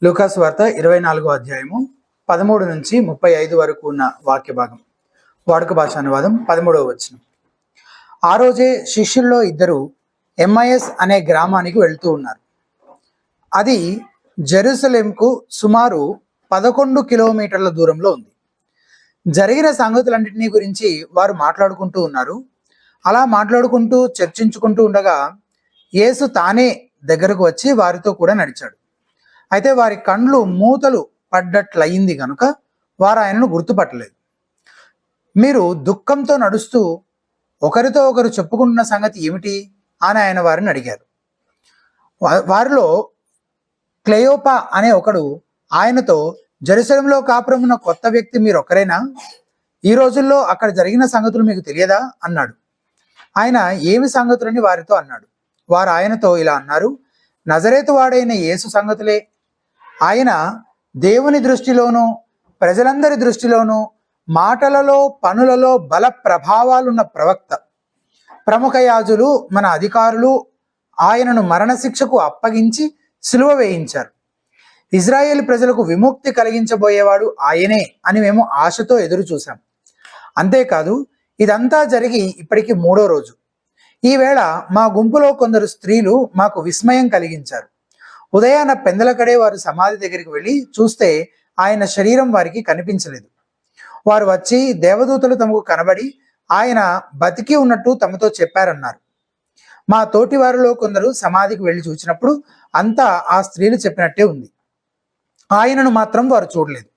లూకాసు వార్త 24వ అధ్యాయము 13 నుంచి 35 వరకు ఉన్న వాక్య భాగం. వాడుక భాష అనువాదం 13వ వచనం. ఆ రోజే శిష్యుల్లో ఇద్దరు ఎంఐఎస్ అనే గ్రామానికి వెళ్తూ ఉన్నారు. అది జెరూసలేంకు సుమారు 11 కిలోమీటర్ల దూరంలో ఉంది. జరిగిన సంగతులన్నింటినీ గురించి వారు మాట్లాడుకుంటూ ఉన్నారు. అలా మాట్లాడుకుంటూ చర్చించుకుంటూ ఉండగా యేసు తానే దగ్గరకు వచ్చి వారితో కూడా నడిచాడు. అయితే వారి కండ్లు మూతలు పడ్డట్లయింది కనుక వారు ఆయనను గుర్తుపట్టలేదు. మీరు దుఃఖంతో నడుస్తూ ఒకరితో ఒకరు చెప్పుకుంటున్న సంగతి ఏమిటి అని ఆయన వారిని అడిగారు. వారిలో క్లెయోపా అనే ఒకడు ఆయనతో, జెరూసలేంలో కాపురమున్న కొత్త వ్యక్తి మీరు ఒక్కరేనా? ఈ రోజుల్లో అక్కడ జరిగిన సంగతులు మీకు తెలియదా అన్నాడు. ఆయన ఏమి సంగతులని వారితో అన్నాడు. వారు ఆయనతో ఇలా అన్నారు, నజరేతు వాడైన యేసు సంగతులే. ఆయన దేవుని దృష్టిలోనూ ప్రజలందరి దృష్టిలోనూ మాటలలో పనులలో బల ప్రభావాలున్న ప్రవక్త. ప్రముఖ యాజులు మన అధికారులు ఆయనను మరణశిక్షకు అప్పగించి సిలువ వేయించారు. ఇజ్రాయేల్ ప్రజలకు విముక్తి కలిగించబోయేవాడు ఆయనే అని మేము ఆశతో ఎదురు చూశాం. అంతేకాదు, ఇదంతా జరిగి ఇప్పటికి 3వ రోజు. ఈవేళ మా గుంపులో కొందరు స్త్రీలు మాకు విస్మయం కలిగించారు. ఉదయాన పెందలకడే వారు సమాధి దగ్గరికి వెళ్ళి చూస్తే ఆయన శరీరం వారికి కనిపించలేదు. వారు వచ్చి దేవదూతలు తమకు కనబడి ఆయన బతికి ఉన్నట్టు తమతో చెప్పారన్నారు. మా తోటి వారిలో కొందరు సమాధికి వెళ్ళి చూసినప్పుడు అంతా ఆ స్త్రీలు చెప్పినట్టే ఉంది. ఆయనను మాత్రం వారు చూడలేదు.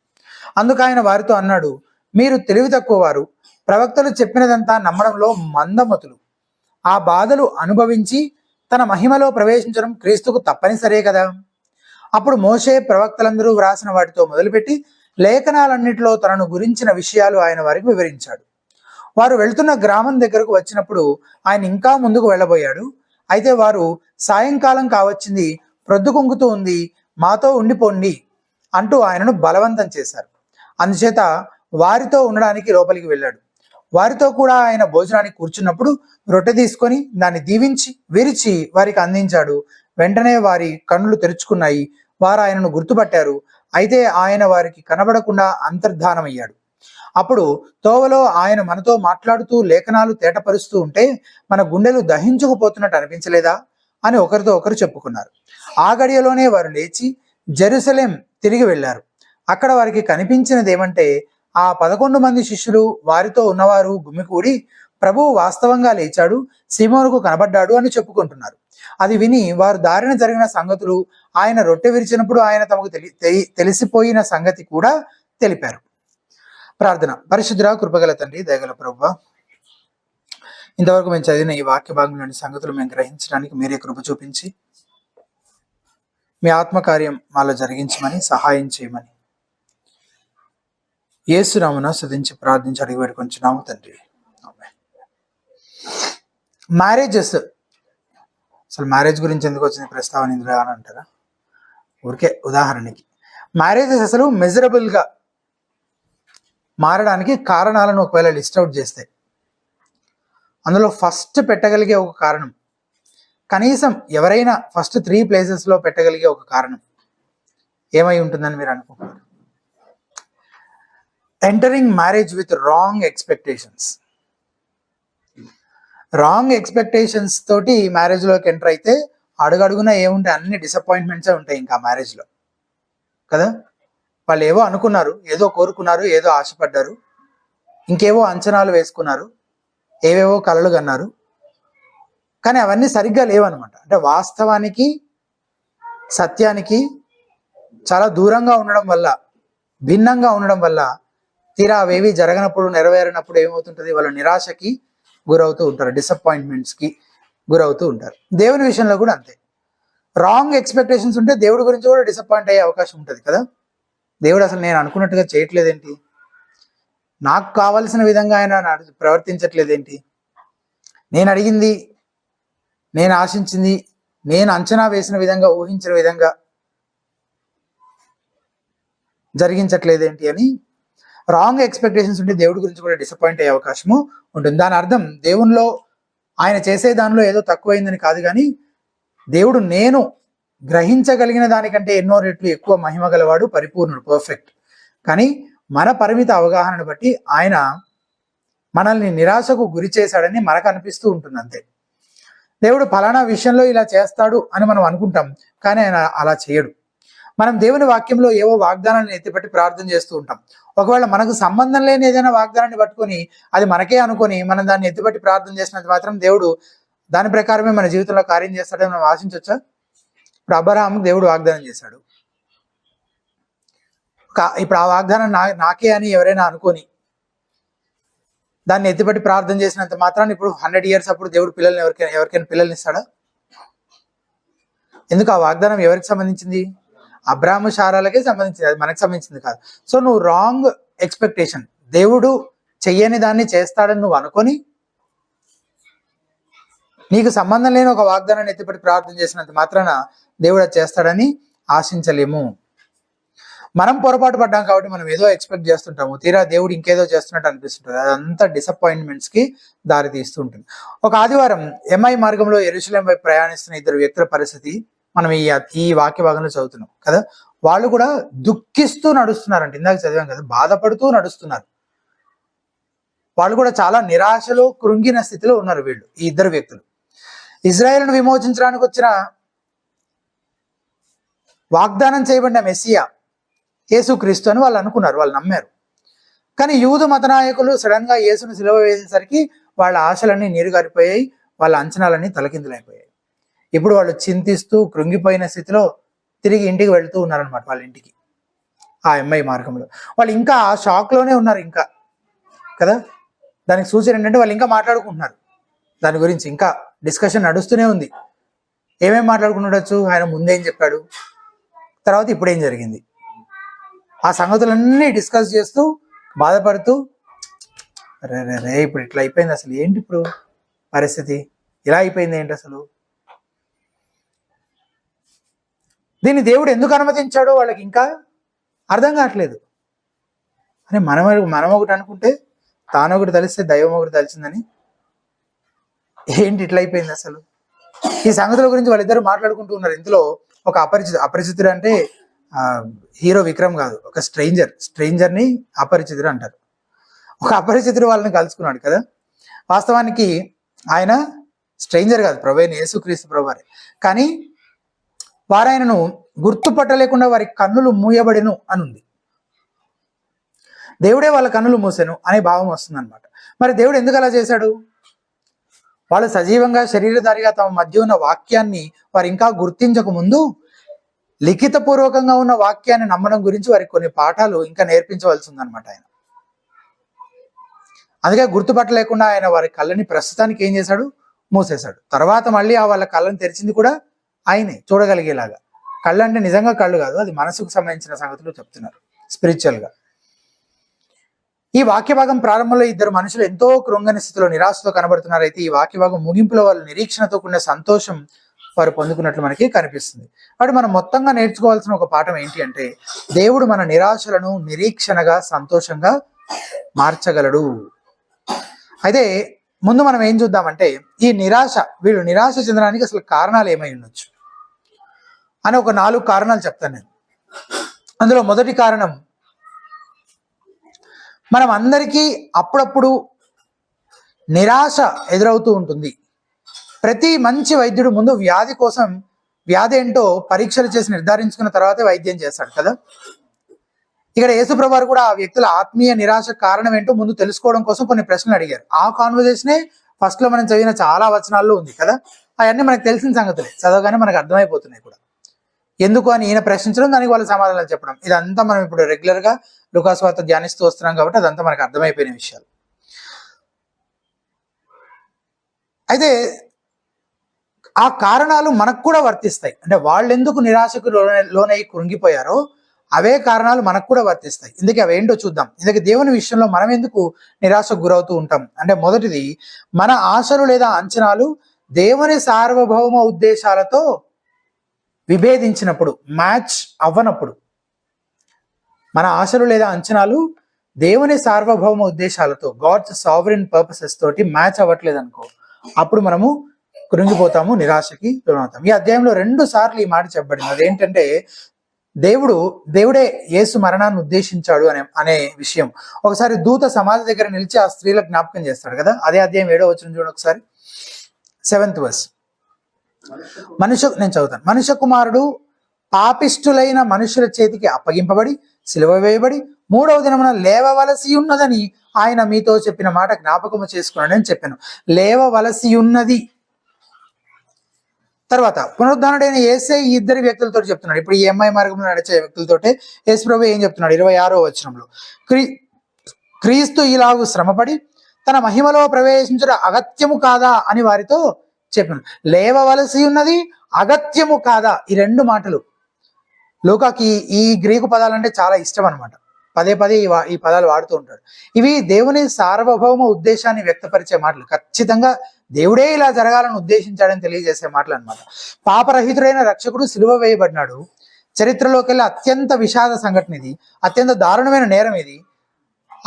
అందుకు ఆయన వారితో అన్నాడు, మీరు తెలివి తక్కువ వారు, ప్రవక్తలు చెప్పినదంతా నమ్మడంలో మందమతులు. ఆ బాధలు అనుభవించి తన మహిమలో ప్రవేశించడం క్రీస్తుకు తప్పనిసరే కదా. అప్పుడు మోషే ప్రవక్తలందరూ వ్రాసిన వాటితో మొదలుపెట్టి లేఖనాలన్నింటిలో తనను గురించిన విషయాలు ఆయన వారికి వివరించాడు. వారు వెళ్తున్న గ్రామం దగ్గరకు వచ్చినప్పుడు ఆయన ఇంకా ముందుకు వెళ్ళబోయాడు. అయితే వారు, సాయంకాలం కావచ్చింది, ప్రొద్దుకుంకుతూ ఉంది, మాతో ఉండిపోండి అంటూ ఆయనను బలవంతం చేశారు. అందుచేత వారితో ఉండడానికి లోపలికి వెళ్ళాడు. వారితో కూడా ఆయన భోజనానికి కూర్చున్నప్పుడు రొట్టె తీసుకొని దాన్ని దీవించి విరిచి వారికి అందించాడు. వెంటనే వారి కన్నులు తెరుచుకున్నాయి. వారు ఆయనను గుర్తుపట్టారు. అయితే ఆయన వారికి కనబడకుండా అంతర్ధానమయ్యాడు. అప్పుడు తోవలో ఆయన మనతో మాట్లాడుతూ లేఖనాలు తేటపరుస్తూ ఉంటే మన గుండెలు దహించుకుపోతున్నట్టు అనిపించలేదా అని ఒకరితో ఒకరు చెప్పుకున్నారు. ఆ గడియలోనే వారు లేచి జెరూసలేం తిరిగి వెళ్ళారు. అక్కడ వారికి కనిపించినది ఏమంటే, ఆ 11 మంది శిష్యులు వారితో ఉన్నవారు గుమికూడి, ప్రభువు వాస్తవంగా లేచాడు, సీమోనుకు కనబడ్డాడు అని చెప్పుకుంటున్నారు. అది విని వారు దారిన జరిగిన సంగతులు, ఆయన రొట్టె విరిచినప్పుడు ఆయన తమకు తెలిసిపోయిన సంగతి కూడా తెలిపారు. ప్రార్థన. పరిశుద్ధుడా, కృపగల తండ్రి, దయగల ప్రభువా, ఇంతవరకు మేము చదివిన ఈ వాక్య భాగంలోని సంగతులు మేము గ్రహించడానికి మీరే కృప చూపించి మీ ఆత్మకార్యం మాలో జరిగించమని సహాయం చేయమని యేసునామమున స్తుతించి ప్రార్థించి అడిగి వేడుకొంచున్నాము తండ్రి. మ్యారేజెస్, అసలు మ్యారేజ్ గురించి ఎందుకు వచ్చింది ప్రస్తావన ఇందులో అని అంటారా? ఊరికే ఉదాహరణకి, మ్యారేజెస్ అసలు మెజరబుల్గా మారడానికి కారణాలను ఒకవేళ లిస్ట్ అవుట్ చేస్తే అందులో ఫస్ట్ పెట్టగలిగే ఒక కారణం, కనీసం ఎవరైనా ఫస్ట్ 3 ప్లేసెస్లో పెట్టగలిగే ఒక కారణం ఏమై ఉంటుందని మీరు అనుకుంటున్నారు? Entering marriage with wrong expectations. Wrong expectations తోటి మ్యారేజ్లోకి ఎంటర్ అయితే అడుగడుగున ఏముంటాయి? అన్ని డిసప్పాయింట్మెంట్సే ఉంటాయి ఇంకా మ్యారేజ్లో కదా. వాళ్ళు ఏవో అనుకున్నారు, ఏదో కోరుకున్నారు, ఏదో ఆశపడ్డారు, ఇంకేవో అంచనాలు వేసుకున్నారు, ఏవేవో కలలు కన్నారు, కానీ అవన్నీ సరిగ్గా లేవన్నమాట. అంటే వాస్తవానికి సత్యానికి చాలా దూరంగా ఉండడం వల్ల, భిన్నంగా ఉండడం వల్ల తీరా అవేవి జరగనప్పుడు, నెరవేరినప్పుడు ఏమవుతుంటుంది? వాళ్ళు నిరాశకి గురవుతూ ఉంటారు, డిసప్పాయింట్మెంట్స్కి గురవుతూ ఉంటారు. దేవుని విషయంలో కూడా అంతే. రాంగ్ ఎక్స్పెక్టేషన్స్ ఉంటే దేవుడి గురించి కూడా డిసప్పాయింట్ అయ్యే అవకాశం ఉంటుంది కదా. దేవుడు అసలు నేను అనుకున్నట్టుగా చేయట్లేదేంటి, నాకు కావలసిన విధంగా ఆయన ప్రవర్తించట్లేదేంటి, నేను అడిగింది, నేను ఆశించింది, నేను అంచనా వేసిన విధంగా, ఊహించిన విధంగా జరిగించట్లేదేంటి అని రాంగ్ ఎక్స్పెక్టేషన్స్ ఉంటే దేవుడి గురించి కూడా డిసప్పాయింట్ అయ్యే అవకాశము ఉంటుంది. దాని అర్థం దేవునిలో, ఆయన చేసే దానిలో ఏదో తక్కువైందని కాదు, కానీ దేవుడు నేను గ్రహించగలిగిన దానికంటే ఎన్నో రెట్లు ఎక్కువ మహిమ గలవాడు, పరిపూర్ణుడు, పర్ఫెక్ట్. కానీ మన పరిమిత అవగాహనను బట్టి ఆయన మనల్ని నిరాశకు గురి చేశాడని మనకు అనిపిస్తూ ఉంటుంది అంతే. దేవుడు ఫలానా విషయంలో ఇలా చేస్తాడు అని మనం అనుకుంటాం, కానీ ఆయన అలా చేయడు. మనం దేవుని వాక్యంలో ఏవో వాగ్దానాలను ఎత్తిపెట్టి ప్రార్థన చేస్తూ ఉంటాం. ఒకవేళ మనకు సంబంధం లేని ఏదైనా వాగ్దానాన్ని పట్టుకొని అది మనకే అనుకొని మనం దాన్ని ఎత్తిపెట్టి ప్రార్థన చేసినంత మాత్రం దేవుడు దాని ప్రకారమే మన జీవితంలో కార్యం చేస్తాడని మనం ఆశించవచ్చా? ఇప్పుడు అబ్రహాముకు దేవుడు వాగ్దానం చేశాడు. ఇప్పుడు ఆ వాగ్దానం నాకే అని ఎవరైనా అనుకొని దాన్ని ఎత్తిపెట్టి ప్రార్థన చేసినంత మాత్రాన్ని ఇప్పుడు 100 years అప్పుడు దేవుడు పిల్లల్ని ఎవరికైనా పిల్లల్ని ఇస్తాడా? ఎందుకు? ఆ వాగ్దానం ఎవరికి సంబంధించింది? అబ్రాహాము శారాలకే సంబంధించింది, అది మనకు సంబంధించింది కాదు. సో నువ్వు రాంగ్ ఎక్స్పెక్టేషన్, దేవుడు చెయ్యని దాన్ని చేస్తాడని నువ్వు అనుకొని నీకు సంబంధం లేని ఒక వాగ్దానాన్ని ఎత్తిపెట్టి ప్రార్థన చేసినంత మాత్రాన దేవుడు అది చేస్తాడని ఆశించలేము. మనం పొరపాటు పడ్డాం కాబట్టి మనం ఏదో ఎక్స్పెక్ట్ చేస్తుంటాము, తీరా దేవుడు ఇంకేదో చేస్తున్నట్టు అనిపిస్తుంటుంది. అదంతా డిసప్పాయింట్మెంట్స్ కి దారి తీస్తూ ఉంటుంది. ఒక ఆదివారం ఎంఐ మార్గంలో యెరూషలేం వైపు ప్రయాణిస్తున్న 2 వ్యక్తుల పరిస్థితి మనం ఈ వాక్య భాగంలో చదువుతున్నాం కదా. వాళ్ళు కూడా దుఃఖిస్తూ నడుస్తున్నారంట, ఇందాక చదివాం కదా, బాధపడుతూ నడుస్తున్నారు. వాళ్ళు కూడా చాలా నిరాశలో కృంగిన స్థితిలో ఉన్నారు వీళ్ళు, ఈ 2 వ్యక్తులు. ఇజ్రాయేలును విమోచించడానికి వచ్చిన వాగ్దానం చేయబడిన మెస్సియా యేసుక్రీస్తు అని వాళ్ళు అనుకున్నారు, వాళ్ళు నమ్మారు. కానీ యూదు మత నాయకులు సడన్ గా యేసును సిలువ వేసేసరికి వాళ్ళ ఆశలన్నీ నీరుగారిపోయాయి, వాళ్ళ అంచనాలన్నీ తలకిందులైపోయాయి. ఇప్పుడు వాళ్ళు చింతిస్తూ కృంగిపోయిన స్థితిలో తిరిగి ఇంటికి వెళ్తూ ఉన్నారనమాట, వాళ్ళ ఇంటికి. ఆ ఎంఐ మార్గంలో వాళ్ళు ఇంకా ఆ షాక్ లోనే ఉన్నారు ఇంకా కదా. దానికి సూచన ఏంటంటే వాళ్ళు ఇంకా మాట్లాడుకుంటున్నారు దాని గురించి, ఇంకా డిస్కషన్ నడుస్తూనే ఉంది. ఏమేమి మాట్లాడుకుంటుండొచ్చు? ఆయన ముందేం చెప్పాడు, తర్వాత ఇప్పుడేం జరిగింది, ఆ సంగతులన్నీ డిస్కస్ చేస్తూ బాధపడుతూ, రే ఇప్పుడు ఇట్లా అయిపోయింది, అసలు ఏంటి ఇప్పుడు పరిస్థితి, ఇలా అయిపోయింది ఏంటి అసలు, దీన్ని దేవుడు ఎందుకు అనుమతించాడో వాళ్ళకి ఇంకా అర్థం కావట్లేదు. అని మనం ఒకటి అనుకుంటే తానొకటి తెలిస్తే దైవం ఒకటి తెలిసిందని, ఏంటి ఇట్లా అయిపోయింది అసలు. ఈ సంగతుల గురించి వాళ్ళిద్దరు మాట్లాడుకుంటూ ఉన్నారు. ఇందులో ఒక అపరిచితుడు అంటే హీరో విక్రమ్ కాదు, ఒక స్ట్రేంజర్ని అపరిచితుడు అంటారు. ఒక అపరిచితుడు వాళ్ళని కలుసుకున్నాడు కదా. వాస్తవానికి ఆయన స్ట్రేంజర్ కాదు, ప్రభువైన యేసుక్రీస్తు ప్రభువారే. కానీ వారాయనను గుర్తుపట్టలేకుండా వారి కన్నులు మూయబడెను అని ఉంది. దేవుడే వాళ్ళ కన్నులు మూసెను అనే భావం వస్తుంది అనమాట. మరి దేవుడు ఎందుకు అలా చేశాడు? వాళ్ళు సజీవంగా శరీరధారిగా తమ మధ్య ఉన్న వాక్యాన్ని వారు ఇంకా గుర్తించక ముందు లిఖితపూర్వకంగా ఉన్న వాక్యాన్ని నమ్మడం గురించి వారికి కొన్ని పాఠాలు ఇంకా నేర్పించవలసి ఉందన్నమాట ఆయన. అందుకే గుర్తుపట్టలేకుండా ఆయన వారి కళ్ళని ప్రస్తుతానికి ఏం చేశాడు? మూసేశాడు. తర్వాత మళ్ళీ ఆ వాళ్ళ కళ్ళని తెరిచింది కూడా ఆయనే, చూడగలిగేలాగా. కళ్ళు అంటే నిజంగా కళ్ళు కాదు, అది మనసుకు సంబంధించిన సంగతులు చెప్తున్నారు స్పిరిచువల్ గా. ఈ వాక్య భాగం ప్రారంభంలో 2 మనుషులు ఎంతో కృంగని స్థితిలో నిరాశతో కనబడుతున్నారు. అయితే ఈ వాక్య భాగం ముగింపులో వాళ్ళు నిరీక్షణతో కూడిన సంతోషం వారు పొందుకున్నట్లు మనకి కనిపిస్తుంది. కాబట్టి మనం మొత్తంగా నేర్చుకోవాల్సిన ఒక పాఠం ఏంటి అంటే, దేవుడు మన నిరాశలను నిరీక్షణగా సంతోషంగా మార్చగలడు. అయితే ముందు మనం ఏం చూద్దామంటే, ఈ వీళ్ళు నిరాశ చెందడానికి అసలు కారణాలు ఏమై ఉండొచ్చు అని ఒక 4 కారణాలు చెప్తాను నేను. అందులో మొదటి కారణం, మనం అందరికీ అప్పుడప్పుడు నిరాశ ఎదురవుతూ ఉంటుంది. ప్రతి మంచి వైద్యుడు ముందు వ్యాధి ఏంటో పరీక్షలు చేసి నిర్ధారించుకున్న తర్వాతే వైద్యం చేస్తాడు కదా. ఇక్కడ యేసుప్రభువారు కూడా ఆ వ్యక్తుల ఆత్మీయ నిరాశ కారణం ఏంటో ముందు తెలుసుకోవడం కోసం కొన్ని ప్రశ్నలు అడిగారు. ఆ కాన్వర్జేషనే ఫస్ట్ లో మనం చదివిన చాలా వచనాల్లో ఉంది కదా. అవన్నీ మనకు తెలిసిన సంగతులే, చదవగానే మనకు అర్థమైపోతున్నాయి కూడా. ఎందుకు అని ఈయన ప్రశ్నించడం, దానికి వాళ్ళ సమాధానాలు చెప్పడం, ఇదంతా మనం ఇప్పుడు రెగ్యులర్ గా లూకాసు వార్త ధ్యానిస్తూ వస్తున్నాం కాబట్టి అదంతా మనకు అర్థమైపోయిన విషయాలు. అయితే ఆ కారణాలు మనకు కూడా వర్తిస్తాయి. అంటే వాళ్ళు ఎందుకు నిరాశకు లోనై కృంగిపోయారో అవే కారణాలు మనకు కూడా వర్తిస్తాయి. ఇందుకే అవి ఏంటో చూద్దాం. ఇందుకే దేవుని విషయంలో మనం ఎందుకు నిరాశకు గురవుతూ ఉంటాం అంటే, మొదటిది, మన ఆశలు లేదా అంచనాలు దేవుని సార్వభౌమ ఉద్దేశాలతో విభేదించినప్పుడు, మ్యాచ్ అవ్వనప్పుడు. మన ఆశలు లేదా అంచనాలు దేవుని సార్వభౌమ ఉద్దేశాలతో, గాడ్స్ సావరెన్ పర్పసెస్ తోటి మ్యాచ్ అవ్వట్లేదు అనుకో, అప్పుడు మనము కృంగిపోతాము, నిరాశకి లోనవుతాం. ఈ అధ్యాయంలో 2 సార్లు ఈ మాట చెప్పబడింది. అదేంటంటే దేవుడే యేసు మరణాన్ని ఉద్దేశించాడు అనే విషయం. ఒకసారి దూత సమాధి దగ్గర నిలిచి ఆ స్త్రీలకు జ్ఞాపకం చేస్తాడు కదా, అదే అధ్యాయం 7వ వచనం చూడండి ఒకసారి, 7th verse. నేను చదువుతాను. మనుష్య కుమారుడు పాపిష్టులైన మనుషుల చేతికి అప్పగింపబడి సిలువ వేయబడి 3వ దినమున లేవవలసి ఉన్నదని ఆయన మీతో చెప్పిన మాట జ్ఞాపకము చేసుకున్నాడు అని చెప్పాను. లేవవలసి ఉన్నది. తర్వాత పునరుద్ధానుడైన యేసే ఈ ఇద్దరు వ్యక్తులతో చెప్తున్నాడు. ఇప్పుడు ఈ ఎంఐ మార్గంలో నడిచే వ్యక్తులతోటే యేసు ప్రభు ఏం చెప్తున్నాడు 26వ వచనంలో, క్రీస్తు ఇలాగు శ్రమపడి తన మహిమలో ప్రవేశించడం అగత్యము కాదా అని వారితో చెప్పాను. లేవవలసి ఉన్నది, అగత్యము కాదా, ఈ 2 మాటలు లూకాకి ఈ గ్రీకు పదాలంటే చాలా ఇష్టం అనమాట. పదే పదే ఈ పదాలు వాడుతూ ఉంటాడు. ఇవి దేవుని సార్వభౌమ ఉద్దేశాన్ని వ్యక్తపరిచే మాటలు. ఖచ్చితంగా దేవుడే ఇలా జరగాలని ఉద్దేశించాడని తెలియజేసే మాటలు అనమాట. పాపరహితుడైన రక్షకుడు సిలువ వేయబడినాడు. చరిత్రలోకి వెళ్ళి అత్యంత విషాద సంఘటన ఇది, అత్యంత దారుణమైన నేరం ఇది.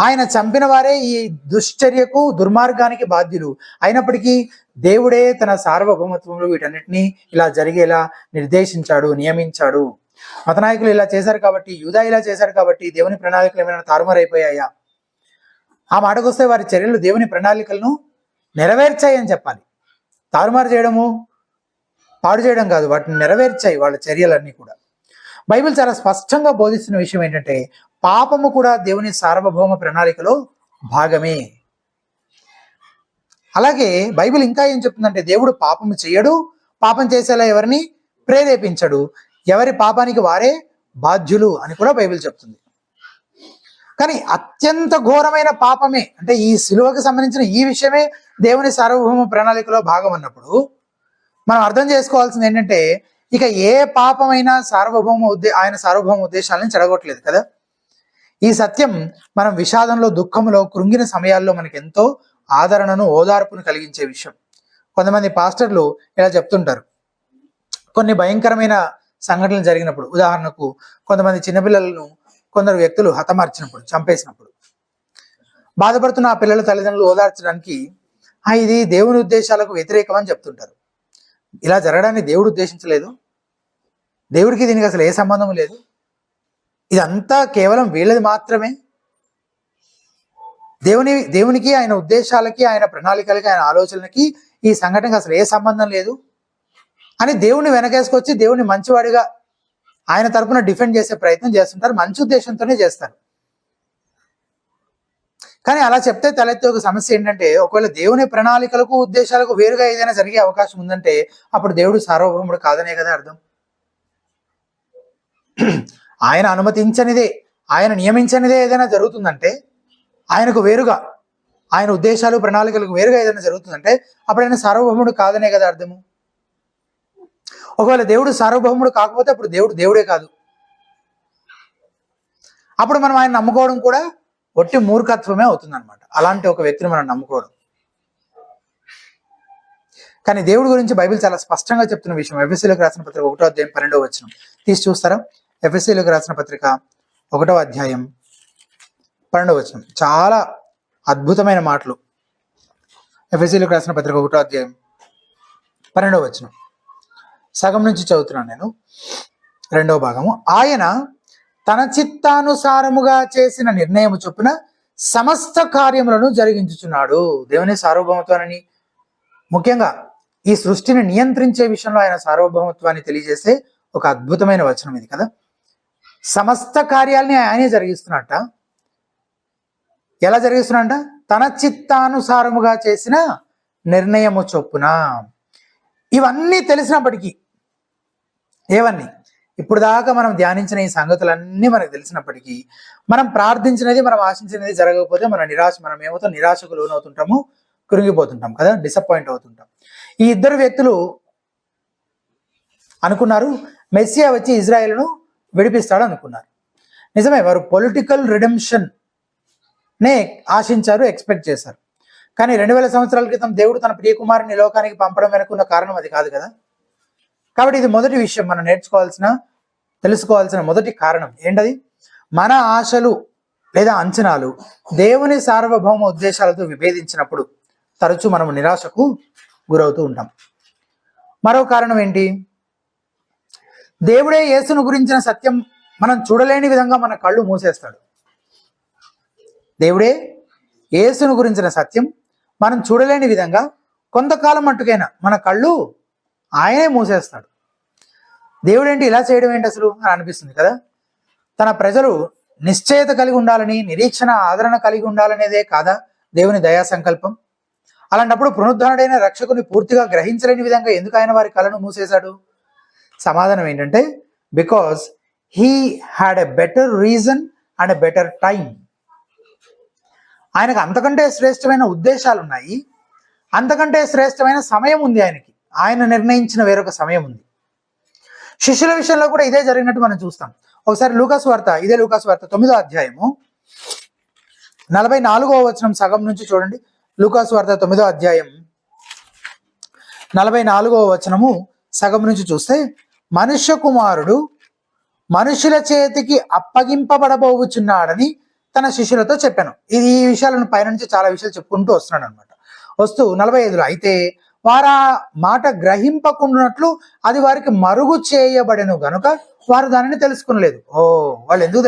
ఆయన చంపిన వారే ఈ దుశ్చర్యకు, దుర్మార్గానికి బాధ్యులు. అయినప్పటికీ దేవుడే తన సార్వభౌమత్వంలో వీటన్నిటినీ ఇలా జరిగేలా నిర్దేశించాడు, నియమించాడు. మతనాయకులు ఇలా చేశారు కాబట్టి, యూదా ఇలా చేశారు కాబట్టి దేవుని ప్రణాళికలు ఏమైనా తారుమారైపోయాయా? ఆ మాటకు వస్తే వారి చర్యలు దేవుని ప్రణాళికలను నెరవేర్చాయని చెప్పాలి. తారుమారు చేయడము, పాడు చేయడం కాదు, వాటిని నెరవేర్చాయి వాళ్ళ చర్యలన్నీ కూడా. బైబిల్ చాలా స్పష్టంగా బోధిస్తున్న విషయం ఏంటంటే పాపము కూడా దేవుని సార్వభౌమ ప్రణాళికలో భాగమే. అలాగే బైబిల్ ఇంకా ఏం చెప్తుందంటే దేవుడు పాపము చేయడు, పాపం చేసేలా ఎవరిని ప్రేరేపించడు, ఎవరి పాపానికి వారే బాధ్యులు అని కూడా బైబిల్ చెప్తుంది. కానీ అత్యంత ఘోరమైన పాపమే అంటే ఈ సిలువకు సంబంధించిన ఈ విషయమే దేవుని సార్వభౌమ ప్రణాళికలో భాగం అన్నప్పుడు మనం అర్థం చేసుకోవాల్సింది ఏంటంటే ఇక ఏ పాపమైనా ఆయన సార్వభౌమ ఉద్దేశాలను చెడగొట్టలేదు కదా. ఈ సత్యం మనం విషాదంలో, దుఃఖంలో, కృంగిన సమయాల్లో మనకి ఎంతో ఆదరణను, ఓదార్పును కలిగించే విషయం. కొంతమంది పాస్టర్లు ఇలా చెప్తుంటారు, కొన్ని భయంకరమైన సంఘటనలు జరిగినప్పుడు, ఉదాహరణకు కొంతమంది చిన్నపిల్లలను కొందరు వ్యక్తులు హతమార్చినప్పుడు, చంపేసినప్పుడు బాధపడుతున్న ఆ పిల్లల తల్లిదండ్రులు ఓదార్చడానికి ఇది దేవుని ఉద్దేశాలకు వ్యతిరేకం అని చెప్తుంటారు. ఇలా జరగడాన్ని దేవుడు ఉద్దేశించలేదు, దేవుడికి దీనికి అసలు ఏ సంబంధం లేదు, ఇదంతా కేవలం వీళ్ళది మాత్రమే, దేవునికి ఆయన ఉద్దేశాలకి, ఆయన ప్రణాళికలకి, ఆయన ఆలోచనలకి ఈ సంఘటనకి అసలు ఏ సంబంధం లేదు అని దేవుని వెనకేసుకొచ్చి దేవుని మంచివాడిగా ఆయన తరపున డిఫెండ్ చేసే ప్రయత్నం చేస్తుంటారు. మంచి ఉద్దేశంతోనే చేస్తారు. కానీ అలా చెప్తే తలెత్తే ఒక సమస్య ఏంటంటే ఒకవేళ దేవుని ప్రణాళికలకు, ఉద్దేశాలకు వేరుగా ఏదైనా జరిగే అవకాశం ఉందంటే అప్పుడు దేవుడు సార్వభౌముడు కాదనే కదా అర్థం. ఆయన అనుమతించనిదే, ఆయన నియమించనిదే ఏదైనా జరుగుతుందంటే, ఆయనకు వేరుగా, ఆయన ఉద్దేశాలు, ప్రణాళికలకు వేరుగా ఏదైనా జరుగుతుందంటే అప్పుడు ఆయన సార్వభౌముడు కాదనే కదా అర్థము. ఒకవేళ దేవుడు సార్వభౌముడు కాకపోతే అప్పుడు దేవుడే కాదు. అప్పుడు మనం ఆయన నమ్ముకోవడం కూడా ఒట్టి మూర్ఖత్వమే అవుతుంది అనమాట, అలాంటి ఒక వ్యక్తిని మనం నమ్ముకోవడం. కానీ దేవుడి గురించి బైబిల్ చాలా స్పష్టంగా చెప్తున్న విషయం ఎఫెసీయులకు రాసిన పత్రిక 1వ అధ్యాయం 12వ వచనం తీసి చూస్తారా? ఎఫెసీయులకు రాసిన పత్రిక 1వ అధ్యాయం 12వ వచనం, చాలా అద్భుతమైన మాటలు. ఎఫెసీయులకు రాసిన పత్రిక 1వ అధ్యాయం 12వ వచనం సగం నుంచి చదువుతున్నాను నేను, 2వ భాగము. ఆయన తన చిత్తానుసారముగా చేసిన నిర్ణయము చొప్పున సమస్త కార్యములను జరిగించుచున్నాడు. దేవుని సార్వభౌమత్వాన్ని, ముఖ్యంగా ఈ సృష్టిని నియంత్రించే విషయంలో ఆయన సార్వభౌమత్వాన్ని తెలియజేసే ఒక అద్భుతమైన వచనం ఇది కదా. సమస్త కార్యాలని ఆయనే జరిగిస్తున్నట్ట. ఎలా జరిగిస్తున్నట్ట? తన చిత్తానుసారముగా చేసిన నిర్ణయము చొప్పున. ఇవన్నీ తెలిసినప్పటికీ, ఏవన్నీ ఇప్పుడు దాకా మనం ధ్యానించిన ఈ సంగతులన్నీ మనకు తెలిసినప్పటికీ, మనం ప్రార్థించినది, మనం ఆశించినది జరగకపోతే మనం ఏమవుతాం? నిరాశకు లోనవుతుంటాము, కృంగిపోతుంటాం కదా, డిసప్పాయింట్ అవుతుంటాం. ఈ ఇద్దరు వ్యక్తులు అనుకున్నారు మెస్సియా వచ్చి ఇజ్రాయెల్ను విడిపిస్తాడు అనుకున్నారు. నిజమే, వారు పొలిటికల్ రిడెంప్షన్ నే ఆశించారు, ఎక్స్పెక్ట్ చేశారు. కానీ 2000 సంవత్సరాల క్రితం దేవుడు తన ప్రియకుమారుని లోకానికి పంపడం వెనుకున్న కారణం అది కాదు కదా. కాబట్టి ఇది మొదటి విషయం, మనం తెలుసుకోవాల్సిన మొదటి కారణం ఏంటది? మన ఆశలు లేదా అంచనాలు దేవుని సార్వభౌమ ఉద్దేశాలతో విభేదించినప్పుడు తరచూ మనము నిరాశకు గురవుతూ ఉంటాం. మరో కారణం ఏంటి? దేవుడే యేసును గురించిన సత్యం మనం చూడలేని విధంగా మన కళ్ళు మూసేస్తాడు. దేవుడే యేసును గురించిన సత్యం మనం చూడలేని విధంగా కొంతకాలం మట్టుకైనా మన కళ్ళు ఆయనే మూసేస్తాడు. దేవుడేంటి ఇలా చేయడం ఏంటి అసలు అని అనిపిస్తుంది కదా. తన ప్రజలు నిశ్చయత కలిగి ఉండాలని, నిరీక్షణ ఆదరణ కలిగి ఉండాలనేదే కాదా దేవుని దయా సంకల్పం? అలాంటప్పుడు పునరుద్ధరణుడైన రక్షకుని పూర్తిగా గ్రహించలేని విధంగా ఎందుకు ఆయన వారి కళ్ళను మూసేశాడు? సమాధానం ఏంటంటే, because he had a better reason and a better time. ఆయనకు అంతకంటే శ్రేష్టమైన ఉద్దేశాలు ఉన్నాయి, అంతకంటే శ్రేష్టమైన సమయం ఉంది. ఆయన నిర్ణయించిన వేరొక సమయం ఉంది. శిష్యుల విషయంలో కూడా ఇదే జరిగినట్టు మనం చూస్తాం. ఒకసారి లూకాసు వార్త, ఇదే లూకాసు వార్త 9వ అధ్యాయము 44వ వచనం సగం నుంచి చూడండి. లూకాసు వార్త 9వ అధ్యాయం 44వ వచనము సగం నుంచి చూస్తే, మనుష్య కుమారుడు మనుషుల చేతికి అప్పగింపబడబోచున్నాడని తన శిష్యులతో చెప్పాను. ఈ విషయాలను పైన నుంచి చాలా విషయాలు చెప్పుకుంటూ వస్తున్నాడు అనమాట. వస్తూ 45లో, అయితే వారు ఆ మాట గ్రహింపకుండానట్లు అది వారికి మరుగు చేయబడెను గనుక వారు దానిని తెలుసుకునలేదు. వాళ్ళు ఎందుకు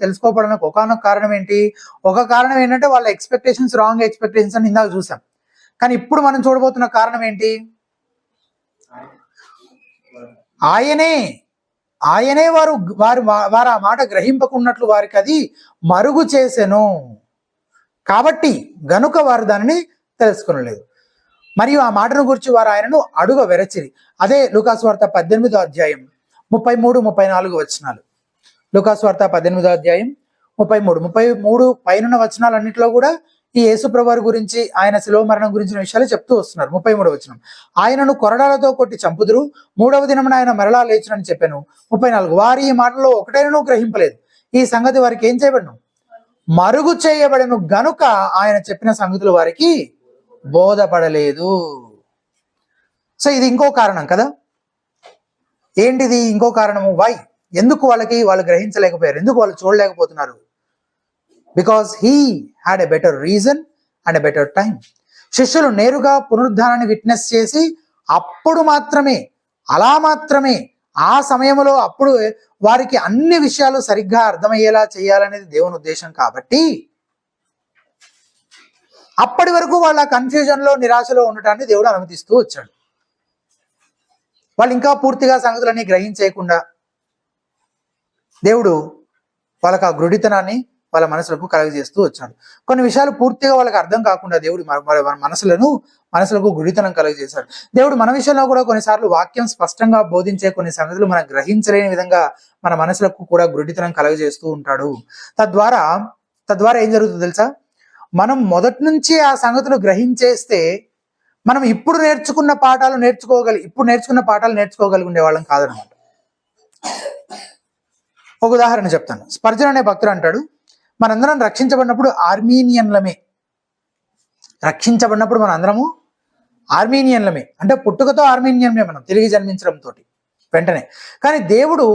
తెలుసుకోవడానికి ఒకనొక కారణం ఏంటి? ఒక కారణం ఏంటంటే వాళ్ళ ఎక్స్పెక్టేషన్స్ రాంగ్ ఎక్స్పెక్టేషన్స్ అని ఇందాక చూసాం. కానీ ఇప్పుడు మనం చూడబోతున్న కారణం ఏంటి? ఆయనే వారు ఆ మాట గ్రహింపకున్నట్లు వారికి అది మరుగు చేసెను కాబట్టి గనుక వారు దానిని తెలుసుకునలేదు. మరియు ఆ మాటను గురించి వారు ఆయనను అడుగ వెరచిరి. అదే లూకాసు వార్త 18వ అధ్యాయం 33-34 వచనాలు. లూకాసు వార్త 18వ అధ్యాయం 33 పైన వచనాలన్నింటిలో కూడా ఈ యేసుప్రభు వారి గురించి, ఆయన శిలువ మరణం గురించిన విషయాలు చెప్తూ వస్తున్నారు. 33వ వచనం, ఆయనను కొరడాలతో కొట్టి చంపుదురు, 3వ దినమున ఆయన మరలా లేచునని చెప్పాను. 34, వారి ఈ మాటలో ఒకటైనను గ్రహింపలేదు. ఈ సంగతి వారికి ఏం చేయబడను? మరుగు చేయబడను గనుక ఆయన చెప్పిన సంగతులు వారికి బోధపడలేదు. సో ఇది ఇంకో కారణం కదా. ఏంటిది ఇంకో కారణము? వై? ఎందుకు వాళ్ళు గ్రహించలేకపోయారు? ఎందుకు వాళ్ళు చూడలేకపోతున్నారు? Because he had a better reason and a better time. శిష్యులు నేరుగా పునరుద్ధానాన్ని విట్నెస్ చేసి అప్పుడు మాత్రమే, అలా మాత్రమే ఆ సమయంలో అప్పుడు వారికి అన్ని విషయాలు సరిగ్గా అర్థమయ్యేలా చేయాలనేది దేవుని ఉద్దేశం. కాబట్టి అప్పటి వరకు వాళ్ళ కన్ఫ్యూజన్లో, నిరాశలో ఉండటాన్ని దేవుడు అనుమతిస్తూ వచ్చాడు. వాళ్ళు ఇంకా పూర్తిగా సంగతులన్నీ గ్రహించేయకుండా దేవుడు వాళ్ళకి ఆ గుడితనాన్ని వాళ్ళ మనసులకు కలగజేస్తూ వచ్చాడు. కొన్ని విషయాలు పూర్తిగా వాళ్ళకి అర్థం కాకుండా దేవుడు మనసులకు గుడితనం కలగజేశాడు. దేవుడు మన విషయంలో కూడా కొన్నిసార్లు వాక్యం స్పష్టంగా బోధించే కొన్ని సంగతులు మనం గ్రహించలేని విధంగా మన మనసులకు కూడా గుడితనం కలగజేస్తూ ఉంటాడు. తద్వారా ఏం జరుగుతుందో తెలుసా? మనం మొదటి నుంచి ఆ సంగతులు గ్రహించేస్తే మనం ఇప్పుడు నేర్చుకున్న పాఠాలు నేర్చుకోగలిగి ఉండేవాళ్ళం కాదనమాట. ఒక ఉదాహరణ చెప్తాను. స్పర్జన్ అనే భక్తుడు అంటాడు, మనందరం రక్షించబడినప్పుడు మనందరము ఆర్మీనియన్లమే. అంటే పుట్టుకతో ఆర్మీనియన్లమే మనం, తిరిగి జన్మించడంతో వెంటనే. కానీ దేవుడు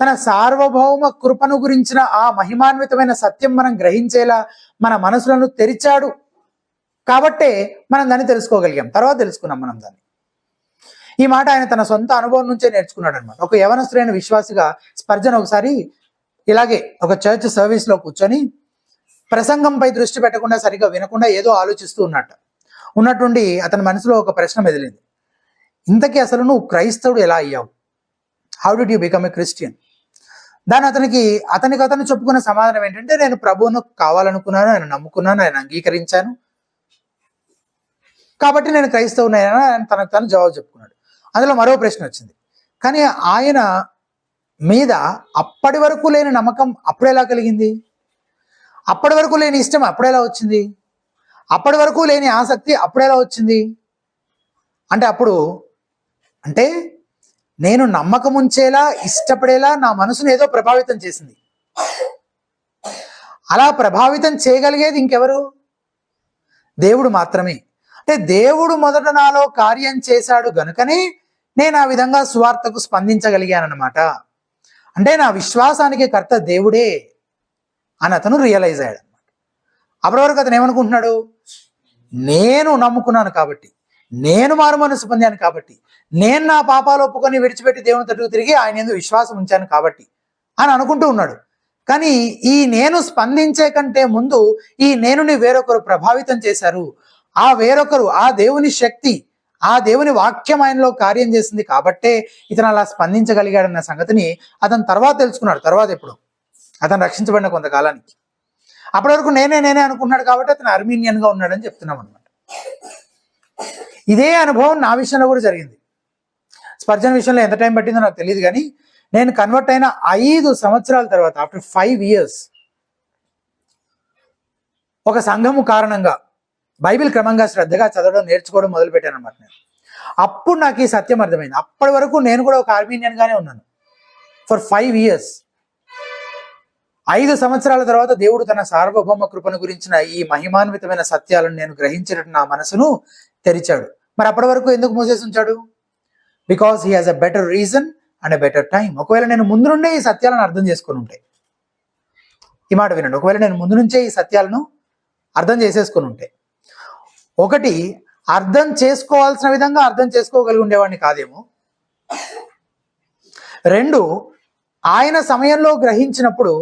తన సార్వభౌమ కృపను గురించిన ఆ మహిమాన్వితమైన సత్యం మనం గ్రహించేలా మన మనసులను తెరిచాడు. కాబట్టే మనం దాన్ని తెలుసుకోగలిగాం. తర్వాత తెలుసుకున్నాం మనం దాన్ని. ఈ మాట ఆయన తన సొంత అనుభవం నుంచే నేర్చుకున్నాడు అనమాట. ఒక యవనస్తుడైన విశ్వాసిగా స్పర్జన్ ఒకసారి ఇలాగే ఒక చర్చ్ సర్వీస్లో కూర్చొని ప్రసంగంపై దృష్టి పెట్టకుండా, సరిగ్గా వినకుండా ఏదో ఆలోచిస్తూ ఉన్నట్టుండి అతని మనసులో ఒక ప్రశ్న మెదిలింది. ఇంతకీ అసలు నువ్వు క్రైస్తవుడు ఎలా అయ్యావు? How did you become a Christian? దాని అతను చెప్పుకున్న సమాధానం ఏంటంటే, నేను ప్రభువును కావాలనుకున్నాను, ఆయన నమ్ముకున్నాను, ఆయన అంగీకరించాను, కాబట్టి నేను క్రైస్తవుని ఆయన తనకు తాను జవాబు చెప్పుకున్నాడు. అందులో మరో ప్రశ్న వచ్చింది. కానీ ఆయన మీద అప్పటి వరకు లేని నమ్మకం అప్పుడు ఎలా కలిగింది? అప్పటి వరకు లేని ఇష్టం అప్పుడెలా వచ్చింది? అప్పటి వరకు లేని ఆసక్తి అప్పుడెలా వచ్చింది? అంటే నేను నమ్మకం ఉంచేలా, ఇష్టపడేలా నా మనసును ఏదో ప్రభావితం చేసింది. అలా ప్రభావితం చేయగలిగేది ఇంకెవరు? దేవుడు మాత్రమే. అంటే దేవుడు మొదట నాలో కార్యం చేశాడు గనుకనే నేను ఆ విధంగా సువార్తకు స్పందించగలిగానన్నమాట. అంటే నా విశ్వాసానికి కర్త దేవుడే అని అతను రియలైజ్ అయ్యాడు అనమాట. అప్పటి వరకు అతను ఏమనుకుంటున్నాడు? నేను నమ్ముకున్నాను కాబట్టి, నేను మారు మనసు పొందాను కాబట్టి, నేను నా పాపాలు ఒప్పుకొని విడిచిపెట్టి దేవుని తట్టుకు తిరిగి ఆయన యందు విశ్వాసం ఉంచాను కాబట్టి అని అనుకుంటూ ఉన్నాడు. కానీ ఈ నేను స్పందించే కంటే ముందు ఈ నేనుని వేరొకరు ప్రభావితం చేశారు. ఆ వేరొకరు, ఆ దేవుని శక్తి, ఆ దేవుని వాక్యం ఆయనలో కార్యం చేసింది కాబట్టే ఇతను అలా స్పందించగలిగాడన్న సంగతిని అతను తర్వాత తెలుసుకున్నాడు. తర్వాత ఎప్పుడు అతను రక్షించబడిన కొంతకాలానికి. అప్పటి వరకు నేనే అనుకున్నాడు కాబట్టి అతను అర్మీనియన్ గా ఉన్నాడని చెప్తున్నాం అనమాట. ఇదే అనుభవం నా విషయంలో కూడా జరిగింది. స్పర్జన్ విషయంలో ఎంత టైం పట్టిందో నాకు తెలియదు, కానీ నేను కన్వర్ట్ అయిన 5 సంవత్సరాల తర్వాత, ఆఫ్టర్ 5 years, ఒక సంఘము కారణంగా బైబిల్ క్రమంగా శ్రద్ధగా చదవడం నేర్చుకోవడం మొదలుపెట్టాను అనమాట. నేను అప్పుడు నాకు ఈ సత్యం అర్థమైంది. అప్పటి వరకు నేను కూడా ఒక ఆర్మీనియన్ గానే ఉన్నాను ఫర్ 5 years. 5 సంవత్సరాల తర్వాత దేవుడు తన సార్వభౌమ కృపను గురించిన ఈ మహిమాన్వితమైన సత్యాలను నేను గ్రహించినట్టు నా మనసును తెరిచాడు. మరి అప్పటి వరకు ఎందుకు మూసేసి ఉంచాడు? Because he has a better reason and a better time. ఒకవేళ నేను ముందు నుండే ఈ సత్యాలను అర్థం చేసుకుని ఉంటే, ఈ మాట వినండి, ఒకవేళ నేను ముందు నుంచే ఈ సత్యాలను అర్థం చేసేసుకుని ఉంటే, ఒకటి, అర్థం చేసుకోవాల్సిన విధంగా అర్థం చేసుకోగలిగి ఉండేవాడిని కాదేమో. 2, ఆయన సమయంలో గ్రహించినప్పుడు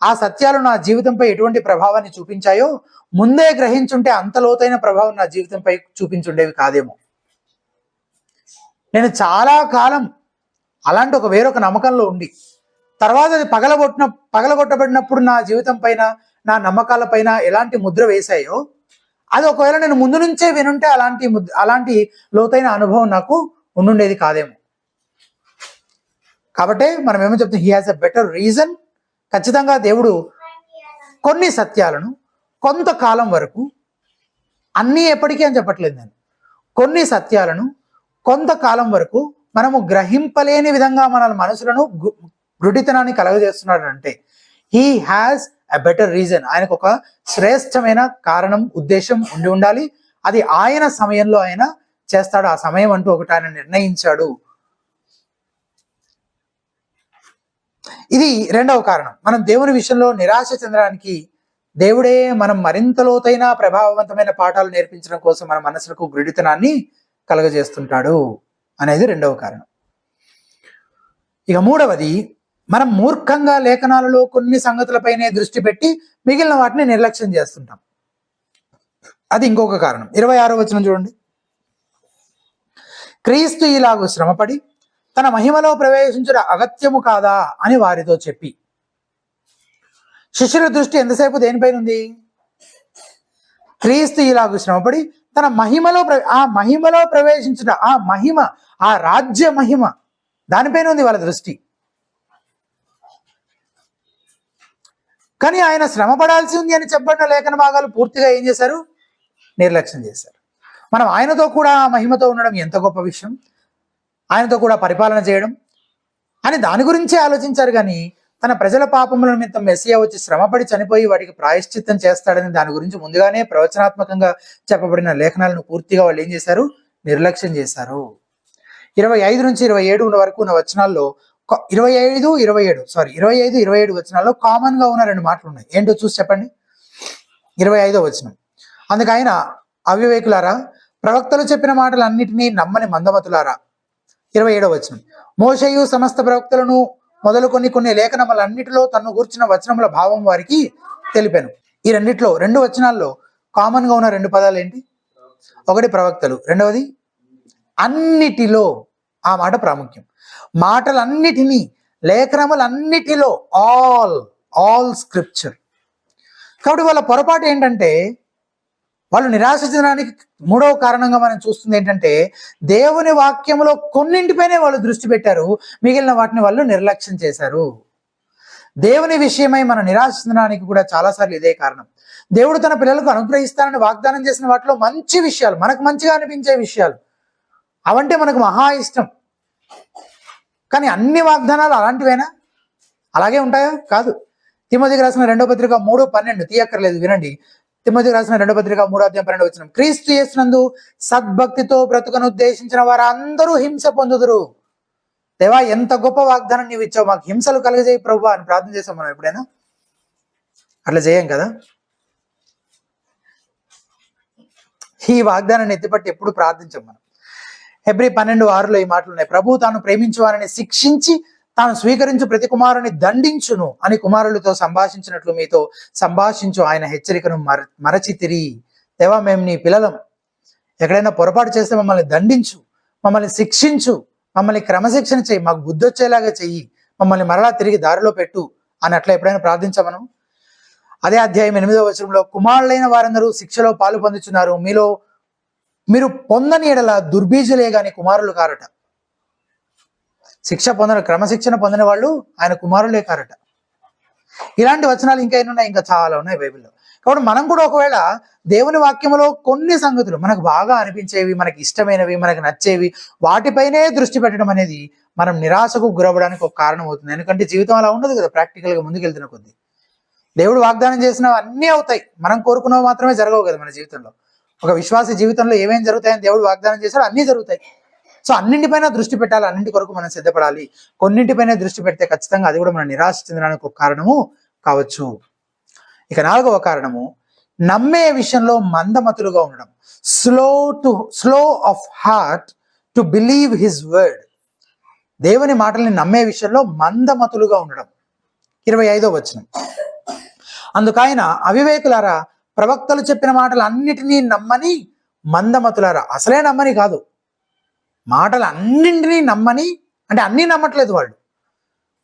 ఆ సత్యాలు నా జీవితంపై ఎటువంటి ప్రభావాన్ని చూపించాయో ముందే గ్రహించుంటే అంత లోతైన ప్రభావం నా జీవితంపై చూపించుండేవి కాదేమో. నేను చాలా కాలం అలాంటి వేరొక నమ్మకంలో ఉండి తర్వాత అది పగలగొట్టబడినప్పుడు నా జీవితం పైన, నా నమ్మకాల పైన ఎలాంటి ముద్ర వేశాయో, అది ఒకవేళ నేను ముందు నుంచే వినుంటే అలాంటి లోతైన అనుభవం నాకు ఉండుండేది కాదేమో. కాబట్టి మనం ఏమో చెప్తాం, he has a better reason. ఖచ్చితంగా దేవుడు కొన్ని సత్యాలను కొంతకాలం వరకు, అన్నీ ఎప్పటికీ అని చెప్పట్లేదు నేను, కొన్ని సత్యాలను కొంతకాలం వరకు మనము గ్రహింపలేని విధంగా మన మనసులను గుడితనాన్ని కలగజేస్తున్నాడు అంటే he has a better reason. ఆయనకు ఒక శ్రేష్టమైన కారణం, ఉద్దేశం ఉండి ఉండాలి. అది ఆయన సమయంలో ఆయన చేస్తాడు. ఆ సమయం అంటూ ఒకటి ఆయన నిర్ణయించాడు. ఇది 2వ కారణం. మనం దేవుని విషయంలో నిరాశ చెందడానికి దేవుడే మనం మరింత లోతైన ప్రభావవంతమైన పాఠాలు నేర్పించడం కోసం మన మనసులకు గుడితనాన్ని కలగజేస్తుంటాడు అనేది 2వ కారణం. ఇక 3వది, మనం మూర్ఖంగా లేఖనాలలో కొన్ని సంగతులపైనే దృష్టి పెట్టి మిగిలిన వాటిని నిర్లక్ష్యం చేస్తుంటాం. అది ఇంకొక కారణం. 26వ వచనం చూడండి. క్రీస్తు ఇలాగూ శ్రమపడి తన మహిమలో ప్రవేశించుట అగత్యము కాదా అని వారితో చెప్పి. శిష్యుల దృష్టి ఎంతసేపు దేనిపైన ఉంది? క్రీస్తు ఇలాగూ శ్రమపడి తన మహిమలో ప్రవేశించుట, ఆ మహిమ, ఆ రాజ్య మహిమ, దానిపైన ఉంది వాళ్ళ దృష్టి. కానీ ఆయన శ్రమ పడాల్సి ఉంది అని చెప్పబడిన లేఖన భాగాలు పూర్తిగా ఏం చేశారు? నిర్లక్ష్యం చేశారు. మనం ఆయనతో కూడా ఆ మహిమతో ఉండడం ఎంత గొప్ప విషయం, ఆయనతో కూడా పరిపాలన చేయడం అని దాని గురించే ఆలోచించారు. కానీ తన ప్రజల పాపముల నిమిత్తం మెస్సియా వచ్చి శ్రమపడి చనిపోయి వాటికి ప్రాయశ్చిత్తం చేస్తాడని దాని గురించి ముందుగానే ప్రవచనాత్మకంగా చెప్పబడిన లేఖనాలను పూర్తిగా వాళ్ళు ఏం చేశారు? నిర్లక్ష్యం చేశారు. 25 నుంచి 27 వరకు ఉన్న వచనాల్లో 25, 27 వచనాల్లో కామన్ గా ఉన్న 2 మాటలు ఉన్నాయి. ఏంటో చూసి చెప్పండి. 25వ వచనం, అందుకు ఆయన, అవివేకులారా, ప్రవక్తలు చెప్పిన మాటలన్నిటినీ నమ్మని మందమతులారా. 27వ వచనం, మోషేయు సమస్త ప్రవక్తలను మొదలుకొని కొన్ని లేఖనములన్నిటిలో తను గూర్చిన వచనముల భావం వారికి తెలిపాను. ఈ 2 వచనాల్లో కామన్ గా ఉన్న 2 పదాలు ఏంటి? ఒకటి ప్రవక్తలు, 2వది అన్నిటిలో. ఆ మాట ప్రాముఖ్యం. మాటలన్నిటినీ, లేఖనములన్నిటిలో, ఆల్ స్క్రిప్చర్. కాబట్టి వాళ్ళ పొరపాటు ఏంటంటే, వాళ్ళు నిరాశ చెందడానికి 3వ కారణంగా మనం చూస్తుంది ఏంటంటే, దేవుని వాక్యములో కొన్నింటిపైనే వాళ్ళు దృష్టి పెట్టారు, మిగిలిన వాటిని వాళ్ళు నిర్లక్ష్యం చేశారు. దేవుని విషయమై మనం నిరాశ చెందడానికి కూడా చాలాసార్లు ఇదే కారణం. దేవుడు తన పిల్లలకు అనుగ్రహిస్తానని వాగ్దానం చేసిన వాటిలో మంచి విషయాలు, మనకు మంచిగా అనిపించే విషయాలు, అవంటే మనకు మహా ఇష్టం. కానీ అన్ని వాగ్దానాలు అలాంటివేనా? అలాగే ఉంటాయా? కాదు. తిమోతికి రాసిన 2వ పత్రిక 3:12 తీయక్కర్లేదు, వినండి. తిమోతికి రాసిన 2వ పత్రిక 3:12 వచనం, క్రీస్తు యేసునందు సద్భక్తితో బ్రతుకను ఉద్దేశించిన వారు అందరూ హింస పొందుదురు. దేవా, ఎంత గొప్ప వాగ్దానం నీవు ఇచ్చావు, మాకు హింసలు కలుగజేయి ప్రభువా అని ప్రార్థన చేసాం మనం ఎప్పుడైనా? అట్లా చేయం కదా. ఈ వాగ్దానాన్ని ఎత్తిపట్టి ఎప్పుడు ప్రార్థించాం మనం. హెబ్రీ 12:6 ఈ మాటలు ఉన్నాయి. ప్రభు తాను ప్రేమించు వారిని శిక్షించి తాను స్వీకరించు ప్రతి కుమారుని దండించును అని కుమారులతో సంభాషించినట్లు మీతో సంభాషించు ఆయన హెచ్చరికను మరచితిరి. దేవా, మేము నీ పిల్లలం, ఎక్కడైనా పొరపాటు చేస్తే మమ్మల్ని దండించు, మమ్మల్ని శిక్షించు, మమ్మల్ని క్రమశిక్షణ చెయ్యి, మాకు బుద్ధి వచ్చేలాగా చెయ్యి, మమ్మల్ని మరలా తిరిగి దారిలో పెట్టు అని అట్లా ఎప్పుడైనా ప్రార్థించా మనం? అదే అధ్యాయం 8వ వచనంలో, కుమారులైన వారందరూ శిక్షలో పాలు పొందుచున్నారు, మీరు పొందని ఎడల దుర్బీజులే గాని కుమారులు కారట. క్రమశిక్షణ పొందిన వాళ్ళు ఆయన కుమారులే కారట. ఇలాంటి వచనాలు ఇంకా ఎన్నున్నాయి, ఇంకా చాలా ఉన్నాయి బైబిల్లో. కాబట్టి మనం కూడా ఒకవేళ దేవుని వాక్యంలో కొన్ని సంగతులు మనకు బాగా అనిపించేవి, మనకి ఇష్టమైనవి, మనకు నచ్చేవి, వాటిపైనే దృష్టి పెట్టడం అనేది మనం నిరాశకు గురవ్వడానికి ఒక కారణం అవుతుంది. ఎందుకంటే జీవితం అలా ఉండదు కదా, ప్రాక్టికల్గా ముందుకెళ్తున్న కొద్దీ. దేవుడు వాగ్దానం చేసినవి అన్నీ అవుతాయి, మనం కోరుకున్నవి మాత్రమే జరగవు కదా మన జీవితంలో. ఒక విశ్వాస జీవితంలో ఏమేమి జరుగుతాయని దేవుడు వాగ్దానం చేశాడో అన్నీ జరుగుతాయి. సో అన్నింటిపైన దృష్టి పెట్టాలి, అన్నింటి కొరకు మనం సిద్ధపడాలి. కొన్నింటిపైన దృష్టి పెడితే ఖచ్చితంగా అది కూడా మనం నిరాశ చెందడానికి ఒక కారణము కావచ్చు. ఇక 4వ కారణము, నమ్మే విషయంలో మందమతులుగా ఉండడం. Slow of heart to believe his word. దేవుని మాటల్ని నమ్మే విషయంలో మందమతులుగా ఉండడం. 25వ వచనం, అందుకైన అవివేకులారా, ప్రవక్తలు చెప్పిన మాటలు అన్నిటినీ నమ్మని మందమతులారా. అసలే నమ్మని కాదు, మాటలు అన్నింటినీ నమ్మని అంటే అన్నీ నమ్మట్లేదు వాళ్ళు.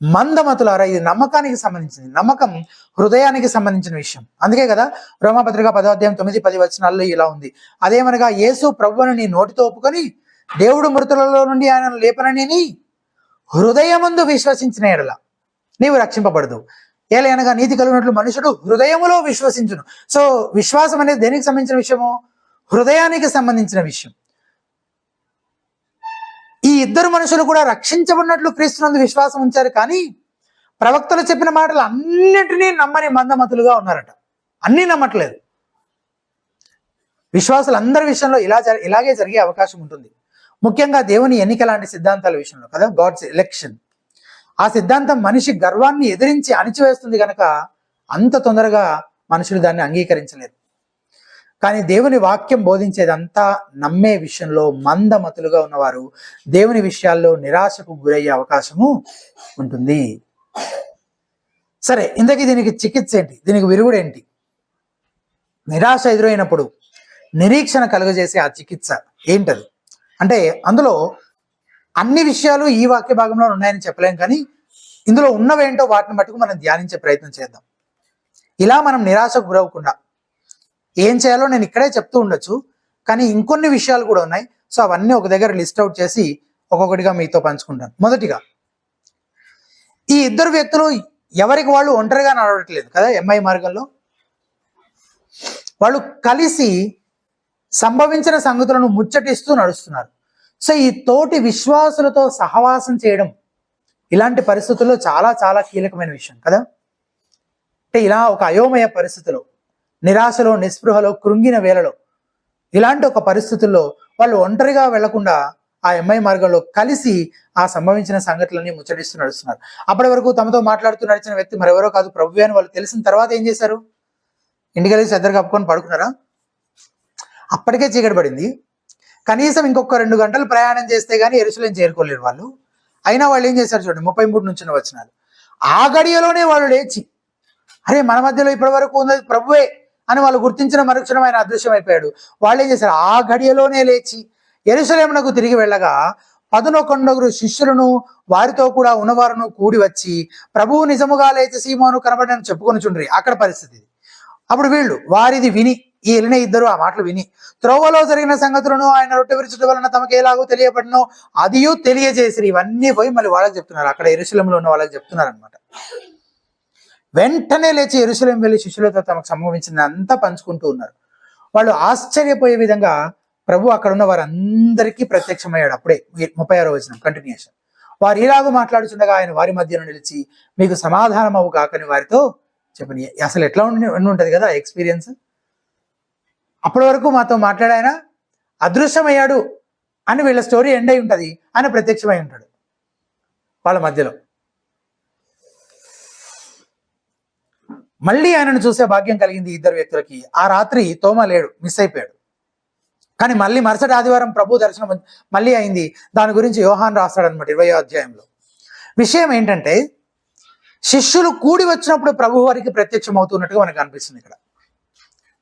మందమతులారా, ఇది నమ్మకానికి సంబంధించింది. నమ్మకం హృదయానికి సంబంధించిన విషయం. అందుకే కదా రోమాపత్రిక 10వ అధ్యాయం 9-10 వచనాల్లో ఇలా ఉంది, అదేమనగా యేసు ప్రభువును నీ నోటితో ఒప్పుకొని దేవుడు మృతులలో నుండి ఆయనను లేపనని హృదయమందు విశ్వసించిన ఎడల నీవు రక్షింపబడదు. ఏలయనగా నీతి కలిగినట్లు మనుషుడు హృదయములో విశ్వసించును. సో విశ్వాసం అనేది దేనికి సంబంధించిన విషయము? హృదయానికి సంబంధించిన విషయం. ఈ ఇద్దరు మనుషులు కూడా రక్షించబడినట్లు క్రీస్తునందు విశ్వాసం ఉంచారు, కానీ ప్రవక్తలు చెప్పిన మాటలు అన్నిటినీ నమ్మని మందమతులుగా ఉన్నారట. అన్నీ నమ్మట్లేదు. విశ్వాసులు అందరి విషయంలో ఇలాగే జరిగే అవకాశం ఉంటుంది. ముఖ్యంగా దేవుని ఎన్నిక లాంటి సిద్ధాంతాల విషయంలో కదా, గాడ్స్ ఎలక్షన్. ఆ సిద్ధాంతం మనిషి గర్వాన్ని ఎదిరించి అణిచివేస్తుంది కనుక అంత తొందరగా మనుషులు దాన్ని అంగీకరించలేరు. కానీ దేవుని వాక్యం బోధించేదంతా నమ్మే విషయంలో మందమతులుగా ఉన్నవారు దేవుని విషయాల్లో నిరాశకు గురయ్యే అవకాశము ఉంటుంది. సరే, ఇంతకీ దీనికి చికిత్స ఏంటి? దీనికి విరుగుడు ఏంటి? నిరాశ ఎదురైనప్పుడు నిరీక్షణ కలుగజేసే ఆ చికిత్స ఏంటది అంటే, అందులో అన్ని విషయాలు ఈ వాక్య భాగంలో ఉన్నాయని చెప్పలేం, కానీ ఇందులో ఉన్నవేంటో వాటిని మటుకు మనం ధ్యానించే ప్రయత్నం చేద్దాం. ఇలా మనం నిరాశకు గురవకుండా ఏం చేయాలో నేను ఇక్కడే చెప్తూ ఉండొచ్చు, కానీ ఇంకొన్ని విషయాలు కూడా ఉన్నాయి. సో అవన్నీ ఒక దగ్గర లిస్ట్ అవుట్ చేసి ఒక్కొక్కటిగా మీతో పంచుకుంటాను. మొదటిగా, ఈ ఇద్దరు వ్యక్తులు ఎవరికి వాళ్ళు ఒంటరిగా నడవట్లేదు కదా. ఎంఐ మార్గంలో వాళ్ళు కలిసి సంభవించిన సంగతులను ముచ్చటిస్తూ నడుస్తున్నారు. సో ఈ తోటి విశ్వాసులతో సహవాసం చేయడం ఇలాంటి పరిస్థితుల్లో చాలా చాలా కీలకమైన విషయం కదా. అంటే ఇలా ఒక అయోమయ పరిస్థితిలో, నిరాశలో, నిస్పృహలో, కృంగిన వేళలో, ఇలాంటి ఒక పరిస్థితుల్లో వాళ్ళు ఒంటరిగా వెళ్లకుండా ఆ ఎంఐ మార్గంలో కలిసి ఆ సంభవించిన సంగతులన్నీ ముచ్చటిస్తూ నడుస్తున్నారు. అప్పటి వరకు తమతో మాట్లాడుతూ నడిచిన వ్యక్తి మరెవరో కాదు, ప్రభువే అని వాళ్ళు తెలిసిన తర్వాత ఏం చేశారు? ఇంటికెళ్ళి చెద్దరు కప్పుకొని పడుకున్నారా? అప్పటికే చీకటి పడింది. కనీసం ఇంకొక 2 గంటలు ప్రయాణం చేస్తే గానీ యెరూషలేం చేరుకోలేరు వాళ్ళు. అయినా వాళ్ళు ఏం చేశారు చూడండి, 33 నుంచి వచనాలు. ఆ గడియలోనే వాళ్ళు లేచి, అరే మన మధ్యలో ఇప్పటి వరకు ఉన్నది ప్రభువే అని వాళ్ళు గుర్తించిన మరుక్షణం ఆయన అదృశ్యం అయిపోయాడు. వాళ్ళు ఏం చేశారు? ఆ గడియలోనే లేచి యెరూషలేమునకు తిరిగి వెళ్ళగా 11 శిష్యులను వారితో కూడా ఉన్నవారును కూడి వచ్చి, ప్రభువు నిజముగా లేచి సీమోను కనబడని చెప్పుకొని చుండ్రి. అక్కడ పరిస్థితి. అప్పుడు వీళ్ళు వారిది విని, ఈ వెళ్ళిన ఇద్దరు ఆ మాటలు విని, త్రోవలో జరిగిన సంగతులను ఆయన రొట్టె విరుచుట వలన తమకు ఎలాగో తెలియబడినో అదియూ తెలియజేసిరి. ఇవన్నీ పోయి మళ్ళీ వాళ్ళకి చెప్తున్నారు, అక్కడ యెరూషలేములో ఉన్న వాళ్ళకి చెప్తున్నారు అనమాట. వెంటనే లేచి యెరూషలేం వెళ్ళి శిష్యులతో తమకు సంభవించింది అంతా పంచుకుంటూ ఉన్నారు. వాళ్ళు ఆశ్చర్యపోయే విధంగా ప్రభు అక్కడ ఉన్న వారందరికీ ప్రత్యక్షమయ్యాడు. అప్పుడే 36వ వచనం కంటిన్యూషన్. వారు ఇలాగూ మాట్లాడుచుండగా ఆయన వారి మధ్యలో నిలిచి, మీకు సమాధానం అవు కాకని వారితో చెప్పని. అసలు ఎట్లా ఉంటది కదా ఎక్స్పీరియన్స్. అప్పటి వరకు మాతో మాట్లాడాయన అదృశ్యమయ్యాడు అని వీళ్ళ స్టోరీ ఎండ్ అయి ఉంటుంది, ఆయన ప్రత్యక్షమై ఉంటాడు వాళ్ళ మధ్యలో. మళ్ళీ ఆయనను చూసే భాగ్యం కలిగింది ఇద్దరు వ్యక్తులకి. ఆ రాత్రి తోమా లేడు, మిస్ అయిపోయాడు. కానీ మళ్ళీ మరుసటి ఆదివారం ప్రభు దర్శనం మళ్ళీ అయింది. దాని గురించి యోహాన్ రాస్తాడనమాట 20వ అధ్యాయంలో. విషయం ఏంటంటే, శిష్యులు కూడి వచ్చినప్పుడు ప్రభు వారికి ప్రత్యక్షం అవుతున్నట్టుగా మనకు అనిపిస్తుంది ఇక్కడ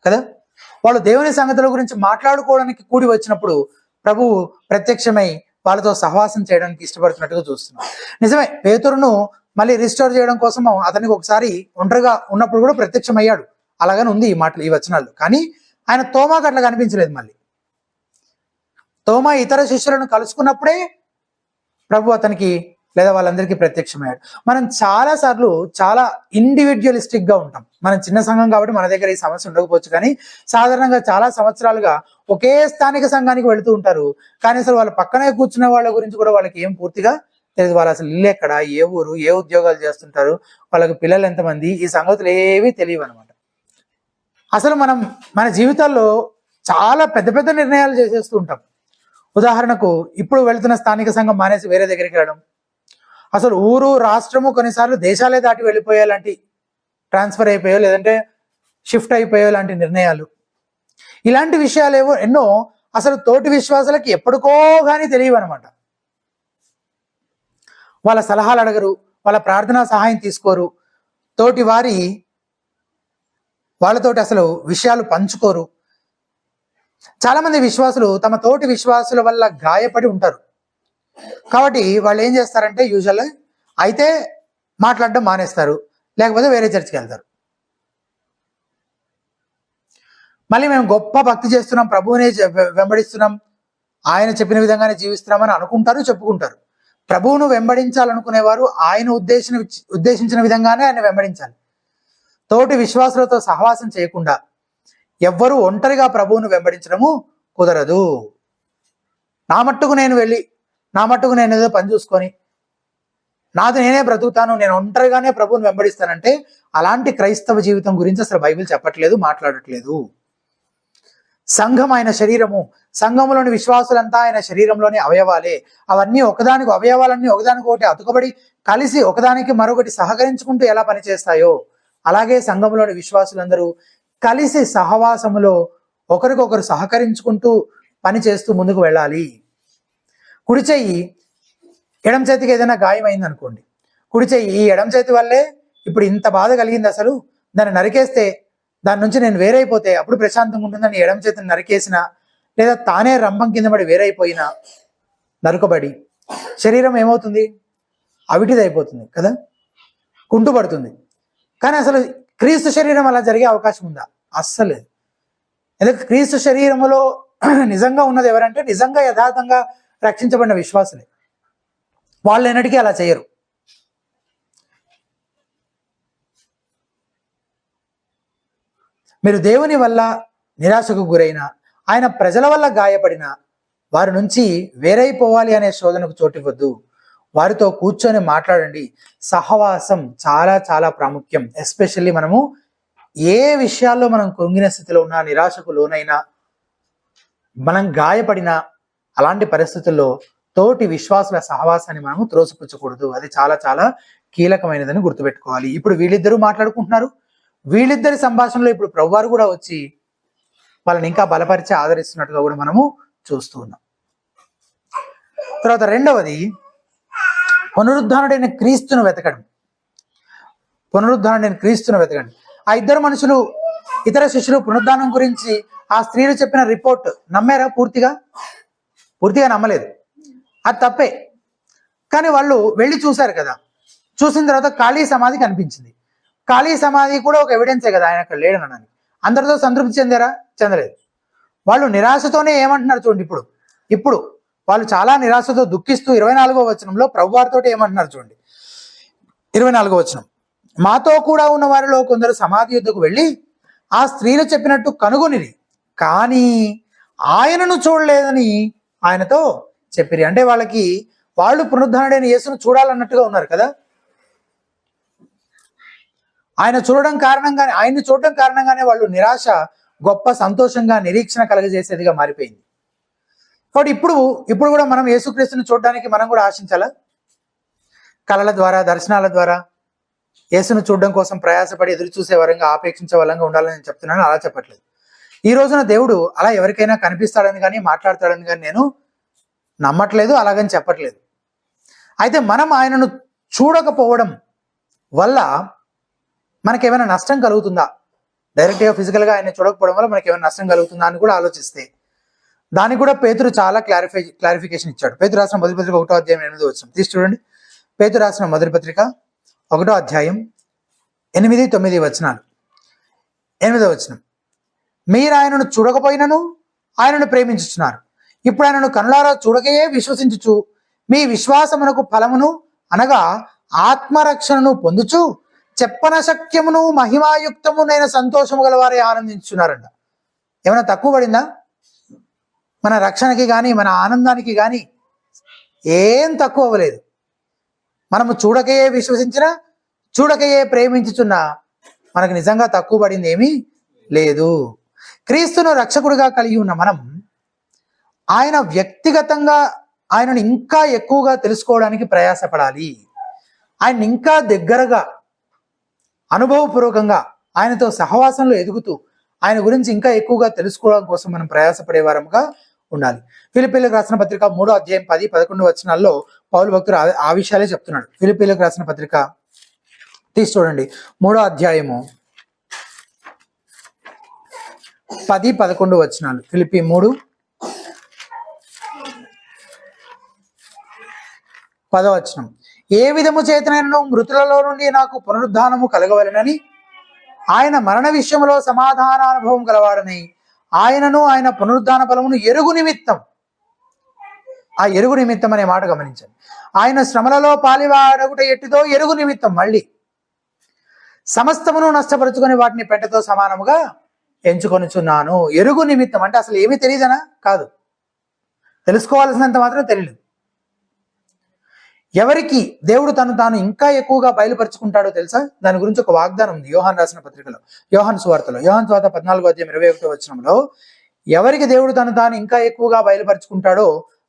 కదా. వాళ్ళు దేవుని సంగతుల గురించి మాట్లాడుకోవడానికి కూడి వచ్చినప్పుడు ప్రభువు ప్రత్యక్షమై వాళ్ళతో సహవాసం చేయడానికి ఇష్టపడుతున్నట్టుగా చూస్తున్నాం. నిజమే, పేతురును మళ్ళీ రిస్టోర్ చేయడం కోసం అతనికి ఒకసారి ఒంటరిగా ఉన్నప్పుడు కూడా ప్రత్యక్షమయ్యాడు. అలాగని ఉంది ఈ మాటలు, ఈ వచనాలు. కానీ ఆయన తోమాకు అట్లా కనిపించలేదు. మళ్ళీ తోమా ఇతర శిష్యులను కలుసుకున్నప్పుడే ప్రభు అతనికి లేదా వాళ్ళందరికీ ప్రత్యక్షమయ్యాడు. మనం చాలాసార్లు చాలా ఇండివిజువలిస్టిక్ గా ఉంటాం. మనం చిన్న సంఘం కాబట్టి మన దగ్గర ఈ సమస్య ఉండకపోవచ్చు, కానీ సాధారణంగా చాలా సంవత్సరాలుగా ఒకే స్థానిక సంఘానికి వెళుతూ ఉంటారు. కానీ అసలు వాళ్ళ పక్కనే కూర్చున్న వాళ్ళ గురించి కూడా వాళ్ళకి ఏం పూర్తిగా తెలియదు. వాళ్ళు అసలు ఇల్లు ఎక్కడ, ఏ ఊరు, ఏ ఉద్యోగాలు చేస్తుంటారు, వాళ్ళకి పిల్లలు ఎంతమంది, ఈ సంగతులు ఏవి తెలియవు అనమాట. అసలు మనం మన జీవితాల్లో చాలా పెద్ద పెద్ద నిర్ణయాలు చేసేస్తూ ఉంటాం. ఉదాహరణకు, ఇప్పుడు వెళ్తున్న స్థానిక సంఘం మానేసి వేరే దగ్గరికి వెళ్ళడం, అసలు ఊరు, రాష్ట్రము, కొన్నిసార్లు దేశాలే దాటి వెళ్ళిపోయే లాంటి, ట్రాన్స్ఫర్ అయిపోయో లేదంటే షిఫ్ట్ అయిపోయో లాంటి నిర్ణయాలు, ఇలాంటి విషయాలు ఏవో ఎన్నో అసలు తోటి విశ్వాసాలకి ఎప్పటికో కానీ తెలియవు అనమాట. వాళ్ళ సలహాలు అడగరు, వాళ్ళ ప్రార్థనా సహాయం తీసుకోరు, తోటి వారి వాళ్ళతోటి అసలు విషయాలు పంచుకోరు. చాలా మంది విశ్వాసులు తమ తోటి విశ్వాసుల వల్ల గాయపడి ఉంటారు. కాబట్టి వాళ్ళు ఏం చేస్తారంటే, యూజువల్గా అయితే మాట్లాడడం మానేస్తారు, లేకపోతే వేరే చర్చికి వెళ్తారు. మళ్ళీ మేము గొప్ప భక్తి చేస్తున్నాం, ప్రభువునే వెంబడిస్తున్నాం, ఆయన చెప్పిన విధంగానే జీవిస్తున్నామని అనుకుంటారు, చెప్పుకుంటారు. ప్రభువును వెంబడించాలనుకునేవారు ఆయన ఉద్దేశించిన విధంగానే ఆయన వెంబడించాలి. తోటి విశ్వాసులతో సహవాసం చేయకుండా ఎవ్వరూ ఒంటరిగా ప్రభువును వెంబడించడము కుదరదు. నా మట్టుకు నేను వెళ్ళి, నా మట్టుకు నేను ఏదో పని చూసుకొని, నాది నేనే బ్రతుకుతాను, నేను ఒంటరిగానే ప్రభువును వెంబడిస్తానంటే అలాంటి క్రైస్తవ జీవితం గురించి అసలు బైబిల్ చెప్పట్లేదు, మాట్లాడట్లేదు. సంఘం ఆయన శరీరము, సంఘంలోని విశ్వాసులంతా ఆయన శరీరంలోని అవయవాలే. అవయవాలన్నీ ఒకదానికొకటి అతుకబడి కలిసి ఒకదానికి మరొకటి సహకరించుకుంటూ ఎలా పనిచేస్తాయో అలాగే సంఘంలోని విశ్వాసులందరూ కలిసి సహవాసములో ఒకరికొకరు సహకరించుకుంటూ పని చేస్తూ ముందుకు వెళ్ళాలి. కుడి చెయ్యి ఎడం చేతికి ఏదైనా గాయమైంది అనుకోండి, కుడి చెయ్యి ఈ ఎడం చేతి వల్లే ఇప్పుడు ఇంత బాధ కలిగింది, అసలు దాన్ని నరికేస్తే, దాని నుంచి నేను వేరైపోతే అప్పుడు ప్రశాంతంగా ఉంటుందని ఎడం చేతిని నరికేసిన, లేదా తానే రంభం కింద పడి వేరైపోయినా, నరుకబడి శరీరం ఏమవుతుంది, అవిటిదైపోతుంది కదా, కుంటుపడుతుంది. కానీ అసలు క్రీస్తు శరీరం అలా జరిగే అవకాశం ఉందా? అస్సలు. ఎందుకంటే క్రీస్తు శరీరములో నిజంగా ఉన్నది ఎవరంటే నిజంగా యథార్థంగా రక్షించబడిన విశ్వాసులే. వాళ్ళు ఎన్నటికీ అలా చేయరు. మీరు దేవుని వల్ల నిరాశకు గురైన, ఆయన ప్రజల వల్ల గాయపడిన వారి నుంచి వేరైపోవాలి అనే శోధనకు చోటివ్వద్దు. వారితో కూర్చొని మాట్లాడండి. సహవాసం చాలా చాలా ప్రాముఖ్యం. ఎస్పెషల్లీ మనము ఏ విషయాల్లో మనం కృంగిన స్థితిలో ఉన్నా, నిరాశకు లోనైనా, మనం గాయపడినా, అలాంటి పరిస్థితుల్లో తోటి విశ్వాసుల సహవాసాన్ని మనము త్రోసిపుచ్చకూడదు. అది చాలా చాలా కీలకమైనదని గుర్తుపెట్టుకోవాలి. ఇప్పుడు వీళ్ళిద్దరూ మాట్లాడుకుంటున్నారు. వీళ్ళిద్దరి సంభాషణలో ఇప్పుడు ప్రభువారు కూడా వచ్చి వాళ్ళని ఇంకా బలపరిచి ఆదరిస్తున్నట్టుగా కూడా మనము చూస్తూ ఉన్నాం. తర్వాత రెండవది, పునరుద్ధానుడైన క్రీస్తును వెతకడం. పునరుద్ధానుడైన క్రీస్తును వెతకండి. ఆ ఇద్దరు మనుషులు, ఇతర శిష్యులు పునరుద్ధానం గురించి ఆ స్త్రీలు చెప్పిన రిపోర్ట్ నమ్మారా? పూర్తిగా నమ్మలేదు. అది తప్పే. కానీ వాళ్ళు వెళ్ళి చూశారు కదా. చూసిన తర్వాత ఖాళీ సమాధి కనిపించింది. ఖాళీ సమాధి కూడా ఒక ఎవిడెన్సే కదా ఆయన అక్కడ లేడనడానికి. అందరితో సంతృప్తి చెందారా? చెందలేదు. వాళ్ళు నిరాశతోనే ఏమంటున్నారు చూడండి. ఇప్పుడు వాళ్ళు చాలా నిరాశతో దుఃఖిస్తూ 24వ వచనంలో ప్రభువారితో ఏమంటున్నారు చూడండి. 24వ వచనం, మాతో కూడా ఉన్న వారిలో కొందరు సమాధి యుద్ధకు వెళ్ళి ఆ స్త్రీలు చెప్పినట్టు కనుగొనిరి, కానీ ఆయనను చూడలేదని ఆయనతో చెప్పిరి. అంటే వాళ్ళు పునరుద్ధరణుడైన యేసును చూడాలన్నట్టుగా ఉన్నారు కదా. ఆయన్ని చూడడం కారణంగానే వాళ్ళు నిరాశ గొప్ప సంతోషంగా, నిరీక్షణ కలగజేసేదిగా మారిపోయింది. కాబట్టి ఇప్పుడు కూడా మనం యేసుక్రీస్తుని చూడడానికి మనం కూడా ఆశించాలా? కళల ద్వారా, దర్శనాల ద్వారా యేసును చూడడం కోసం ప్రయాసపడి ఎదురు చూసే వరంగా, ఆపేక్షించే వరంగా ఉండాలని నేను చెప్తున్నాను, అలా చెప్పట్లేదు. ఈ రోజున దేవుడు అలా ఎవరికైనా కనిపిస్తాడని కానీ మాట్లాడతాడని కానీ నేను నమ్మట్లేదు, అలాగని చెప్పట్లేదు. అయితే మనం ఆయనను చూడకపోవడం వల్ల మనకేమైనా నష్టం కలుగుతుందా, డైరెక్ట్గా ఫిజికల్గా ఆయన చూడకపోవడం వల్ల మనకి ఏమైనా నష్టం కలుగుతుందా అని కూడా ఆలోచిస్తే దానికి కూడా పేతురు చాలా క్లారిఫికేషన్ ఇచ్చాడు. పేతురు రాసిన మొదటి పత్రిక 1వ అధ్యాయం 8వ వచనం తీసి చూడండి. పేతురు రాసిన మొదటి పత్రిక 1వ అధ్యాయం 8, 9 వచనాలు. 8వ వచనం, మీరు ఆయనను చూడకపోయినను ఆయనను ప్రేమించుచున్నారు. ఇప్పుడు ఆయనను కనులారా చూడకయే విశ్వసించుచు మీ విశ్వాసమునకు ఫలమును అనగా ఆత్మరక్షణను పొందుచు చెప్పనశక్యమును మహిమాయుక్తమునైన సంతోషము గల వారే ఆనందించున్నారంట. ఏమైనా తక్కువ పడిందా? మన రక్షణకి కానీ మన ఆనందానికి కానీ ఏం తక్కువ అవ్వలేదు. మనము చూడకయే విశ్వసించినా చూడకయే ప్రేమించుచున్నా మనకు నిజంగా తక్కువ పడింది ఏమీ లేదు. క్రీస్తును రక్షకుడిగా కలిగి ఉన్న మనం ఆయన వ్యక్తిగతంగా ఆయనను ఇంకా ఎక్కువగా తెలుసుకోవడానికి ప్రయాసపడాలి. ఆయన ఇంకా దగ్గరగా అనుభవపూర్వకంగా ఆయనతో సహవాసంలో ఎదుగుతూ ఆయన గురించి ఇంకా ఎక్కువగా తెలుసుకోవడం కోసం మనం ప్రయాసపడే వారముగా ఉండాలి. ఫిలిప్పీలకు రాసిన పత్రిక 3వ అధ్యాయం 10, 11 వచనాల్లో పౌలు భక్తుడు ఆ విషయాలే చెప్తున్నాడు. ఫిలిప్పీలకు రాసిన పత్రిక తీసి చూడండి, 3వ అధ్యాయము 10, 11 వచనాలు. ఫిలిప్పీ 3, 10వ వచనం, ఏ విధము చేతనైనను మృతులలో నుండి నాకు పునరుద్ధానము కలగవలెనని ఆయన మరణ విషయంలో సమాధానానుభవం గలవాడని ఆయనను ఆయన పునరుద్ధాన బలమును ఎరుగు నిమిత్తం, ఆ ఎరుగు నిమిత్తం అనే మాట గమనించండి. ఆయన శ్రమలలో పాలివాడగుట ఎట్టిదో ఎరుగు నిమిత్తం, మళ్ళీ సమస్తమును నష్టపరుచుకొని వాటిని పెంటతో సమానముగా ఎంచుకొనుచున్నాను. ఎరుగు నిమిత్తం అంటే అసలు ఏమీ తెలియదనా? కాదు, తెలుసుకోవాల్సినంత మాత్రం తెలియదు. ఎవరికి దేవుడు తాను ఇంకా ఎక్కువగా బయలుపరుచుకుంటాడో తెలుసా? దాని గురించి ఒక వాగ్దానం ఉంది యోహాను రాసిన పత్రికలో, యోహాను సువార్తలో. యోహాను సువార్త 14వ అధ్యాయం 21వ వచనంలో ఎవరికి దేవుడు తాను ఇంకా ఎక్కువగా బయలుపరుచుకుంటాడో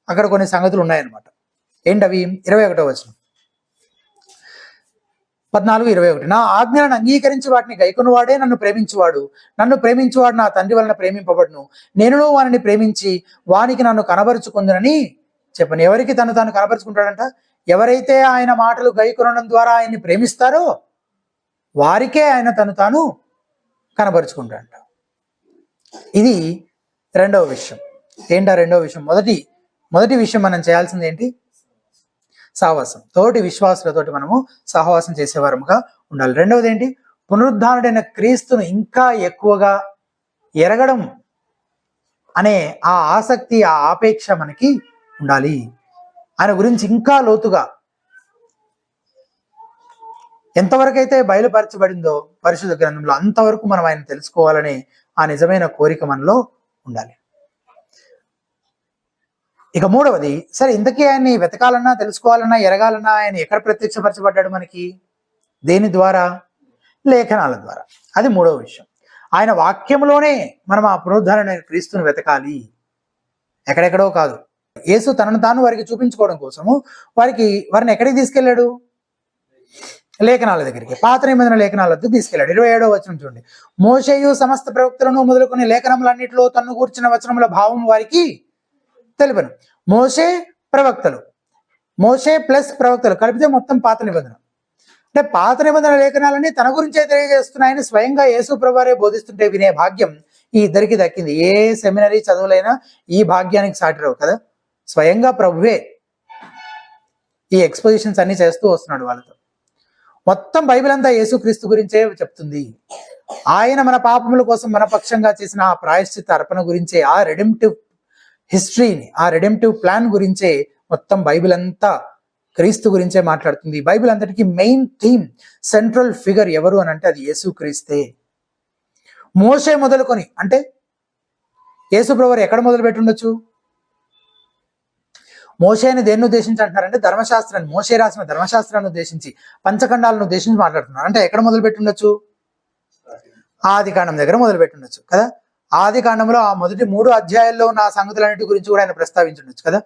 అక్కడ కొన్ని సంగతులు ఉన్నాయన్నమాట. ఏంటవి? 21వ వచనం, 14, 21, నా ఆజ్ఞలను అంగీకరించి వాటిని గైకొనువాడే నన్ను ప్రేమించువాడు. నన్ను ప్రేమించువాడు నా తండ్రి వలన ప్రేమింపబడును. నేను వానిని ప్రేమించి వానికి నన్ను కనబరుచుకుందునని చెప్పను. ఎవరికి తాను కనబరుచుకుంటాడంట? ఎవరైతే ఆయన మాటలు గైకొనడం ద్వారా ఆయన్ని ప్రేమిస్తారో వారికే ఆయన తాను కనబరుచుకుంటాడంట. ఇది రెండవ విషయం. ఏంటా రెండవ విషయం? మొదటి విషయం మనం చేయాల్సింది ఏంటి? సహవాసం. తోటి విశ్వాసులతోటి మనము సహవాసం చేసేవారముగా ఉండాలి. రెండవది ఏంటి? పునరుద్ధానుడైన క్రీస్తును ఇంకా ఎక్కువగా ఎరగడం అనే ఆ ఆసక్తి, ఆ ఆపేక్ష మనకి ఉండాలి. ఆయన గురించి ఇంకా లోతుగా ఎంతవరకు అయితే బయలుపరచబడిందో పరిశుద్ధ గ్రంథంలో అంతవరకు మనం ఆయన తెలుసుకోవాలనే ఆ నిజమైన కోరిక మనలో ఉండాలి. ఇక మూడవది, సరే ఇంతకీ ఆయన్ని వెతకాలన్నా, తెలుసుకోవాలన్నా, ఎరగాలన్నా ఆయన ఎక్కడ ప్రత్యక్షపరచబడ్డాడు మనకి? దేని ద్వారా? లేఖనాల ద్వారా. అది మూడవ విషయం. ఆయన వాక్యంలోనే మనం ఆ పునరుద్ధరణ క్రీస్తుని వెతకాలి, ఎక్కడెక్కడో కాదు. యేసు తనను తాను వారికి చూపించుకోవడం కోసము వారిని ఎక్కడికి తీసుకెళ్ళాడు? లేఖనాల దగ్గరికి, పాత నిబంధన లేఖనాల దగ్గర తీసుకెళ్ళాడు. 27వ వచనం చూడండి, మోషేయు సమస్త ప్రవక్తలను మొదలుకొని లేఖనములన్నిటిలో తన్ను కూర్చిన వచనముల భావం వారికి తెలిపను. మోషే ప్రవక్తలు, మోషే ప్లస్ ప్రవక్తలు కలిపితే మొత్తం పాత నిబంధన. అంటే పాత నిబంధన లేఖనాలన్నీ తన గురించే తెలియజేస్తున్నాయని స్వయంగా యేసు ప్రభువారే బోధిస్తుంటే వినే భాగ్యం ఈ ఇద్దరికి దక్కింది. ఏ సెమినరీ చదువులైనా ఈ భాగ్యానికి సాటిరావు కదా. స్వయంగా ప్రభువే ఈ ఎక్స్పోజిషన్స్ అన్ని చేస్తూ వస్తున్నాడు వాళ్ళతో. మొత్తం బైబిల్ అంతా యేసుక్రీస్తు గురించే చెప్తుంది. ఆయన మన పాపముల కోసం మన పక్షంగా చేసిన ఆ ప్రాయశ్చిత్త అర్పణ గురించే, ఆ రెడెంప్టివ్ హిస్టరీని, ఆ రెడెంప్టివ్ ప్లాన్ గురించే మొత్తం బైబిల్ అంతా క్రీస్తు గురించే మాట్లాడుతుంది. బైబిల్ అంతటికి మెయిన్ థీమ్, సెంట్రల్ ఫిగర్ ఎవరు అని అంటే అది యేసుక్రీస్తే. మోషే మొదలుకొని, అంటే యేసు ప్రభువు ఎక్కడ మొదలు పెట్టుండొచ్చు? మోషేని దేన్ని ఉద్దేశించి అంటున్నారంటే ధర్మశాస్త్రాన్ని, మోషే రాసిన ధర్మశాస్త్రాన్ని ఉద్దేశించి, పంచఖండాలను ఉద్దేశించి మాట్లాడుతున్నారు. అంటే ఎక్కడ మొదలు పెట్టుండొచ్చు? ఆది కాండం దగ్గర మొదలు పెట్టుండొచ్చు కదా. ఆది కాండంలో ఆ మొదటి 3 అధ్యాయాల్లో ఉన్న సంగతులన్నిటి గురించి కూడా ఆయన ప్రస్తావించుండొచ్చు కదా.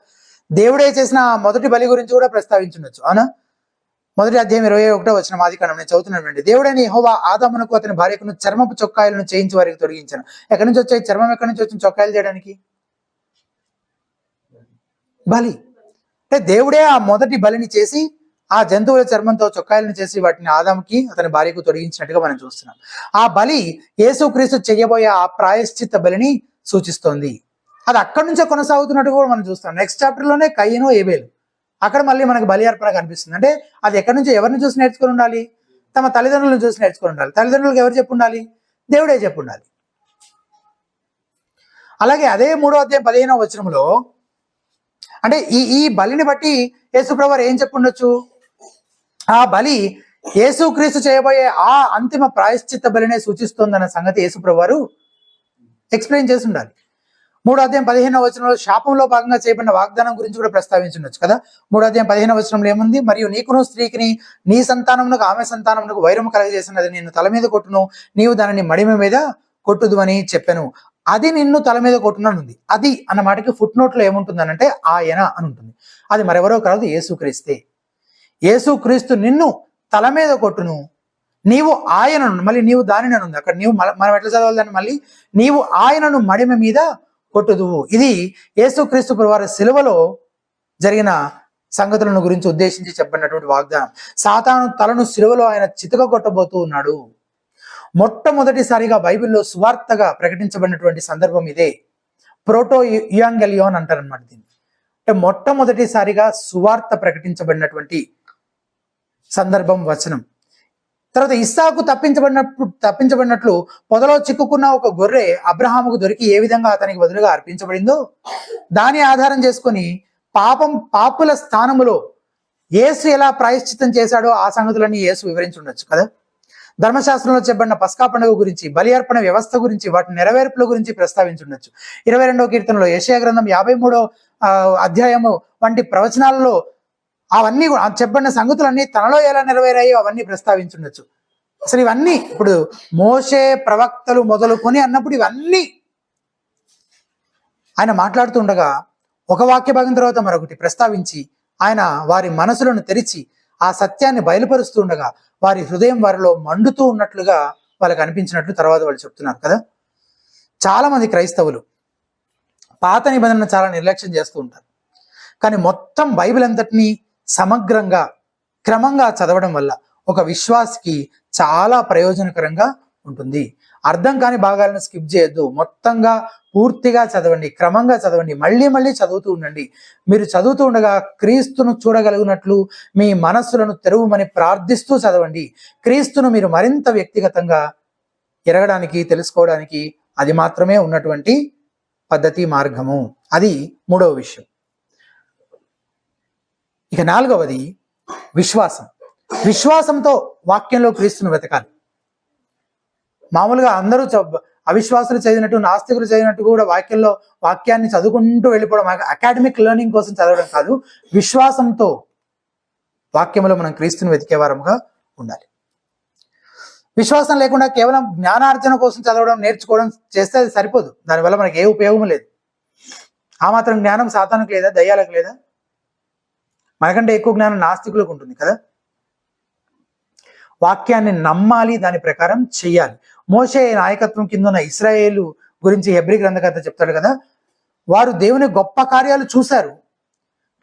దేవుడే చేసిన ఆ మొదటి బలి గురించి కూడా ప్రస్తావించుండొచ్చు, అవునా? మొదటి అధ్యాయం 21వ వచనం ఆదికాండం నేను చదువుతున్నానండి. దేవుడైన యెహోవా ఆదామునకు అతని భార్యకును చర్మపు చొక్కాయలను చేయించి వారికి తొడిగించాను. ఎక్కడి నుంచి వచ్చాయి చర్మం? ఎక్కడి నుంచి వచ్చిన చొక్కాయలు చేయడానికి? బలి. అంటే దేవుడే ఆ మొదటి బలిని చేసి ఆ జంతువుల చర్మంతో చొక్కాయలను చేసి వాటిని ఆదాముకి అతని భార్యకు తొడిగించినట్టుగా మనం చూస్తున్నాం. ఆ బలి యేసుక్రీస్తు చేయబోయే ఆ ప్రాయశ్చిత్త బలిని సూచిస్తోంది. అది అక్కడి నుంచే కొనసాగుతున్నట్టు కూడా మనం చూస్తాం. నెక్స్ట్ చాప్టర్ లోనే కయ్యను ఏబేలు, అక్కడ మళ్ళీ మనకు బలి అర్పణ కనిపిస్తుంది. అంటే అది ఎక్కడి నుంచి ఎవరిని చూసి నేర్చుకుని ఉండాలి? తమ తల్లిదండ్రులను చూసి నేర్చుకుని ఉండాలి. తల్లిదండ్రులకు ఎవరు చెప్పు ఉండాలి? దేవుడే చెప్పు ఉండాలి. అలాగే అదే 3వ అధ్యాయం 15వ వచనంలో అంటే ఈ బలిని బట్టి యేసుప్రభువారు ఏం చెప్పుండొచ్చు? ఆ బలి యేసుక్రీస్తు చేయబోయే ఆ అంతిమ ప్రాయశ్చిత్త బలినే సూచిస్తోందన్న సంగతి యేసుప్రభువారు ఎక్స్ప్లెయిన్ చేసి ఉండాలి. 3వ అధ్యాయం 15వ వచనంలో శాపంలో భాగంగా చేయబడిన వాగ్దానం గురించి కూడా ప్రస్తావించుండొచ్చు కదా. 3వ అధ్యాయం 15వ వచనంలో ఏముంది? మరియు నీకును స్త్రీకిని నీ సంతానమునకు ఆమె సంతానమునకు వైరము కలగజేసినది నేను తల మీద కొట్టును, నీవు దానిని మడిమ మీద కొట్టుదు అని చెప్పాను. అది నిన్ను తల మీద కొట్టుననుంది. అది అన్న మాటకి ఫుట్ నోట్ లో ఏముంటుందనంటే ఆయన అని ఉంటుంది. అది మరెవరో కాదు, యేసుక్రీస్తే. యేసుక్రీస్తు నిన్ను తల మీద కొట్టును, నీవు ఆయనను, మళ్ళీ నీవు దానిని ఉంది అక్కడ. నీవు మనం ఎట్లా చదవాలి దాన్ని? మళ్ళీ నీవు ఆయనను మడిమ మీద కొట్టుదువు. ఇది యేసుక్రీస్తు ప్రభువారి శిలువలో జరిగిన సంగతులను గురించి ఉద్దేశించి చెప్పినటువంటి వాగ్దానం. సాతాను తలను శిలువలో ఆయన చితక కొట్టబోతూ ఉన్నాడు. మొట్టమొదటిసారిగా బైబిల్లో సువార్తగా ప్రకటించబడినటువంటి సందర్భం ఇదే. ప్రోటో యుయాంగెలియోన్ అంటారనమాట దీన్ని. అంటే మొట్టమొదటిసారిగా సువార్త ప్రకటించబడినటువంటి సందర్భం, వచనం. తర్వాత ఇస్సాకు తప్పించబడినట్లు పొదలో చిక్కుకున్న ఒక గొర్రె అబ్రహాముకు దొరికి ఏ విధంగా అతనికి బదులుగా అర్పించబడిందో దాని ఆధారం చేసుకొని పాపుల స్థానములో యేసు ఎలా ప్రాయశ్చిత్తం చేశాడో ఆ సంగతులన్నీ యేసు వివరించి ఉండొచ్చు కదా. ధర్మశాస్త్రంలో చెప్పబడిన పస్కా పండుగ గురించి, బలి అర్పణ వ్యవస్థ గురించి, వాటి నెరవేర్పుల గురించి ప్రస్తావించుండొచ్చు. 22వ కీర్తనలో, యెషయా గ్రంథం 53వ అధ్యాయము వంటి ప్రవచనాలలో అవన్నీ చెప్పబడిన సంగతులన్నీ తనలో ఎలా నెరవేరాయో అవన్నీ ప్రస్తావించుండొచ్చు. అసలు ఇవన్నీ ఇప్పుడు మోషే ప్రవక్తలు మొదలుకొని అన్నప్పుడు ఇవన్నీ ఆయన మాట్లాడుతుండగా ఒక వాక్య భాగం తర్వాత మరొకటి ప్రస్తావించి ఆయన వారి మనసులను తెరిచి ఆ సత్యాన్ని బయలుపరుస్తూ ఉండగా వారి హృదయం వారిలో మండుతూ ఉన్నట్లుగా వాళ్ళకి అనిపించినట్లు తర్వాత వాళ్ళు చెప్తున్నారు కదా. చాలా మంది క్రైస్తవులు పాత నిబంధనను చాలా నిర్లక్ష్యం చేస్తూ ఉంటారు. కానీ మొత్తం బైబిల్ అంతటినీ సమగ్రంగా క్రమంగా చదవడం వల్ల ఒక విశ్వాసికి చాలా ప్రయోజనకరంగా ఉంటుంది. అర్థం కాని భాగాలను స్కిప్ చేయొద్దు. మొత్తంగా పూర్తిగా చదవండి, క్రమంగా చదవండి, మళ్ళీ మళ్ళీ చదువుతూ ఉండండి. మీరు చదువుతూ ఉండగా క్రీస్తును చూడగలిగినట్లు మీ మనస్సులను తెరవమని ప్రార్థిస్తూ చదవండి. క్రీస్తును మీరు మరింత వ్యక్తిగతంగా ఎరగడానికి, తెలుసుకోవడానికి అది మాత్రమే ఉన్నటువంటి పద్ధతి, మార్గము. అది 3వ విషయం. ఇక 4వది విశ్వాసం. విశ్వాసంతో వాక్యంలో క్రీస్తును వెతకాలి. మామూలుగా అందరూ అవిశ్వాసులు చదివినట్టు, నాస్తికులు చదివినట్టు కూడా వాక్యాన్ని చదువుకుంటూ వెళ్ళిపోవడం, అకాడమిక్ లెర్నింగ్ కోసం చదవడం కాదు. విశ్వాసంతో వాక్యంలో మనం క్రీస్తుని వెతికేవారముగా ఉండాలి. విశ్వాసం లేకుండా కేవలం జ్ఞానార్జన కోసం చదవడం, నేర్చుకోవడం చేస్తే అది సరిపోదు. దానివల్ల మనకి ఏ ఉపయోగం లేదు. ఆ మాత్రం జ్ఞానం సాతానుకు లేదా, దయ్యాలకు లేదా? మనకంటే ఎక్కువ జ్ఞానం నాస్తికులకు ఉంటుంది కదా. వాక్యాన్ని నమ్మాలి, దాని ప్రకారం చెయ్యాలి. మోషే నాయకత్వం కింద ఉన్న ఇశ్రాయేలు గురించి హెబ్రీ గ్రంథకర్త చెప్తాడు కదా. వారు దేవుని గొప్ప కార్యాలు చూశారు.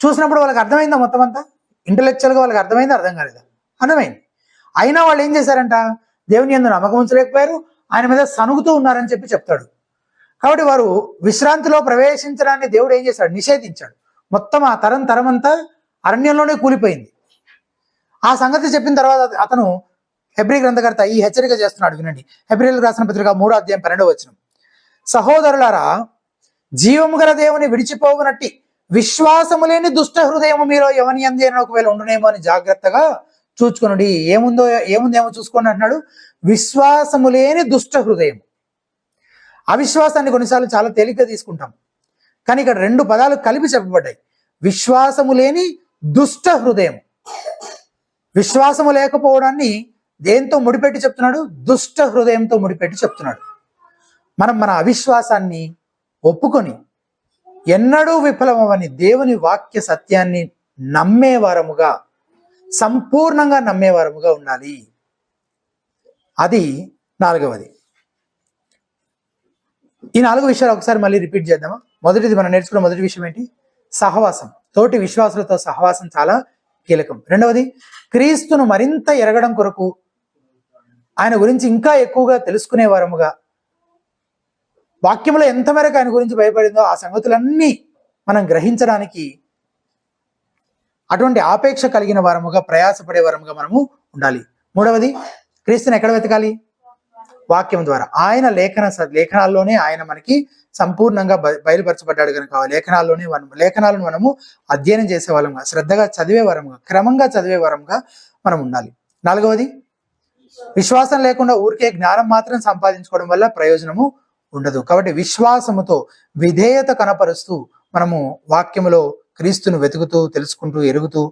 చూసినప్పుడు వాళ్ళకి అర్థమైందా? మొత్తం అంతా ఇంటలెక్చువల్గా వాళ్ళకి అర్థమైందా? అర్థం కాలేదా? అర్థమైంది. అయినా వాళ్ళు ఏం చేశారంట? దేవుని యందు నమ్మకం ఉంచలేకపోయారు, ఆయన మీద సనుగుతూ ఉన్నారని చెప్తాడు. కాబట్టి వారు విశ్రాంతిలో ప్రవేశించడాన్ని దేవుడు ఏం చేశాడు? నిషేధించాడు. మొత్తం ఆ తరం అంతా అరణ్యంలోనే కూలిపోయింది. ఆ సంగతి చెప్పిన తర్వాత అతను హెబ్రీ గ్రంథకర్త ఈ హెచ్చరిక చేస్తున్నాడు, వినండి. హెబ్రీలకు రాసిన పత్రిక 3వ అధ్యాయం 12వ వచనం. సహోదరులారా, జీవము గల దేవుని విడిచిపోవునట్టి విశ్వాసము లేని దుష్ట హృదయము మీలో ఎవని యందు ఒకవేళ ఉండునేమో అని జాగ్రత్తగా చూచుకొనుడి. ఏముందేమో చూసుకోండి అంటున్నాడు. విశ్వాసము లేని దుష్ట హృదయం. అవిశ్వాసాన్ని కొన్నిసార్లు చాలా తేలిగ్గా తీసుకుంటాం, కానీ ఇక్కడ 2 పదాలు కలిపి చెప్పబడ్డాయి. విశ్వాసము లేని దుష్ట హృదయం. విశ్వాసము లేకపోవడాన్ని దేంతో ముడిపెట్టి చెప్తున్నాడు? దుష్ట హృదయంతో ముడిపెట్టి చెప్తున్నాడు. మనం మన అవిశ్వాసాన్ని ఒప్పుకొని ఎన్నడూ విఫలమవని దేవుని వాక్య సత్యాన్ని నమ్మేవారముగా, సంపూర్ణంగా నమ్మేవారముగా ఉండాలి. అది 4వది. ఈ 4 విషయాలు ఒకసారి మళ్ళీ రిపీట్ చేద్దామా? మొదటిది మనం నేర్చుకున్న మొదటి విషయం ఏంటి? సహవాసం. తోటి విశ్వాసులతో సహవాసం చాలా కీలకం. రెండవది, క్రీస్తును మరింత ఎరగడం కొరకు, ఆయన గురించి ఇంకా ఎక్కువగా తెలుసుకునే వారముగా, వాక్యంలో ఎంత మేరకు ఆయన గురించి భయపడిందో ఆ సంగతులన్నీ మనం గ్రహించడానికి అటువంటి ఆపేక్ష కలిగిన వారముగా, ప్రయాసపడే వారముగా మనము ఉండాలి. మూడవది, క్రీస్తుని ఎక్కడ వెతకాలి? వాక్యం ద్వారా. ఆయన లేఖనాల్లోనే ఆయన మనకి సంపూర్ణంగా బయలుపరచబడ్డాడు కనుక లేఖనాలను మనము అధ్యయనం చేసే వాళ్ళంగా, శ్రద్ధగా చదివే వారంగా, క్రమంగా చదివే వారంగా మనం ఉండాలి. 4వది, విశ్వాసం లేకుండా ఊరికే జ్ఞానం మాత్రం సంపాదించుకోవడం వల్ల ప్రయోజనము ఉండదు. కాబట్టి విశ్వాసముతో విధేయత కనపరుస్తూ మనము వాక్యములో క్రీస్తును వెతుకుతూ, తెలుసుకుంటూ, ఎరుగుతూ,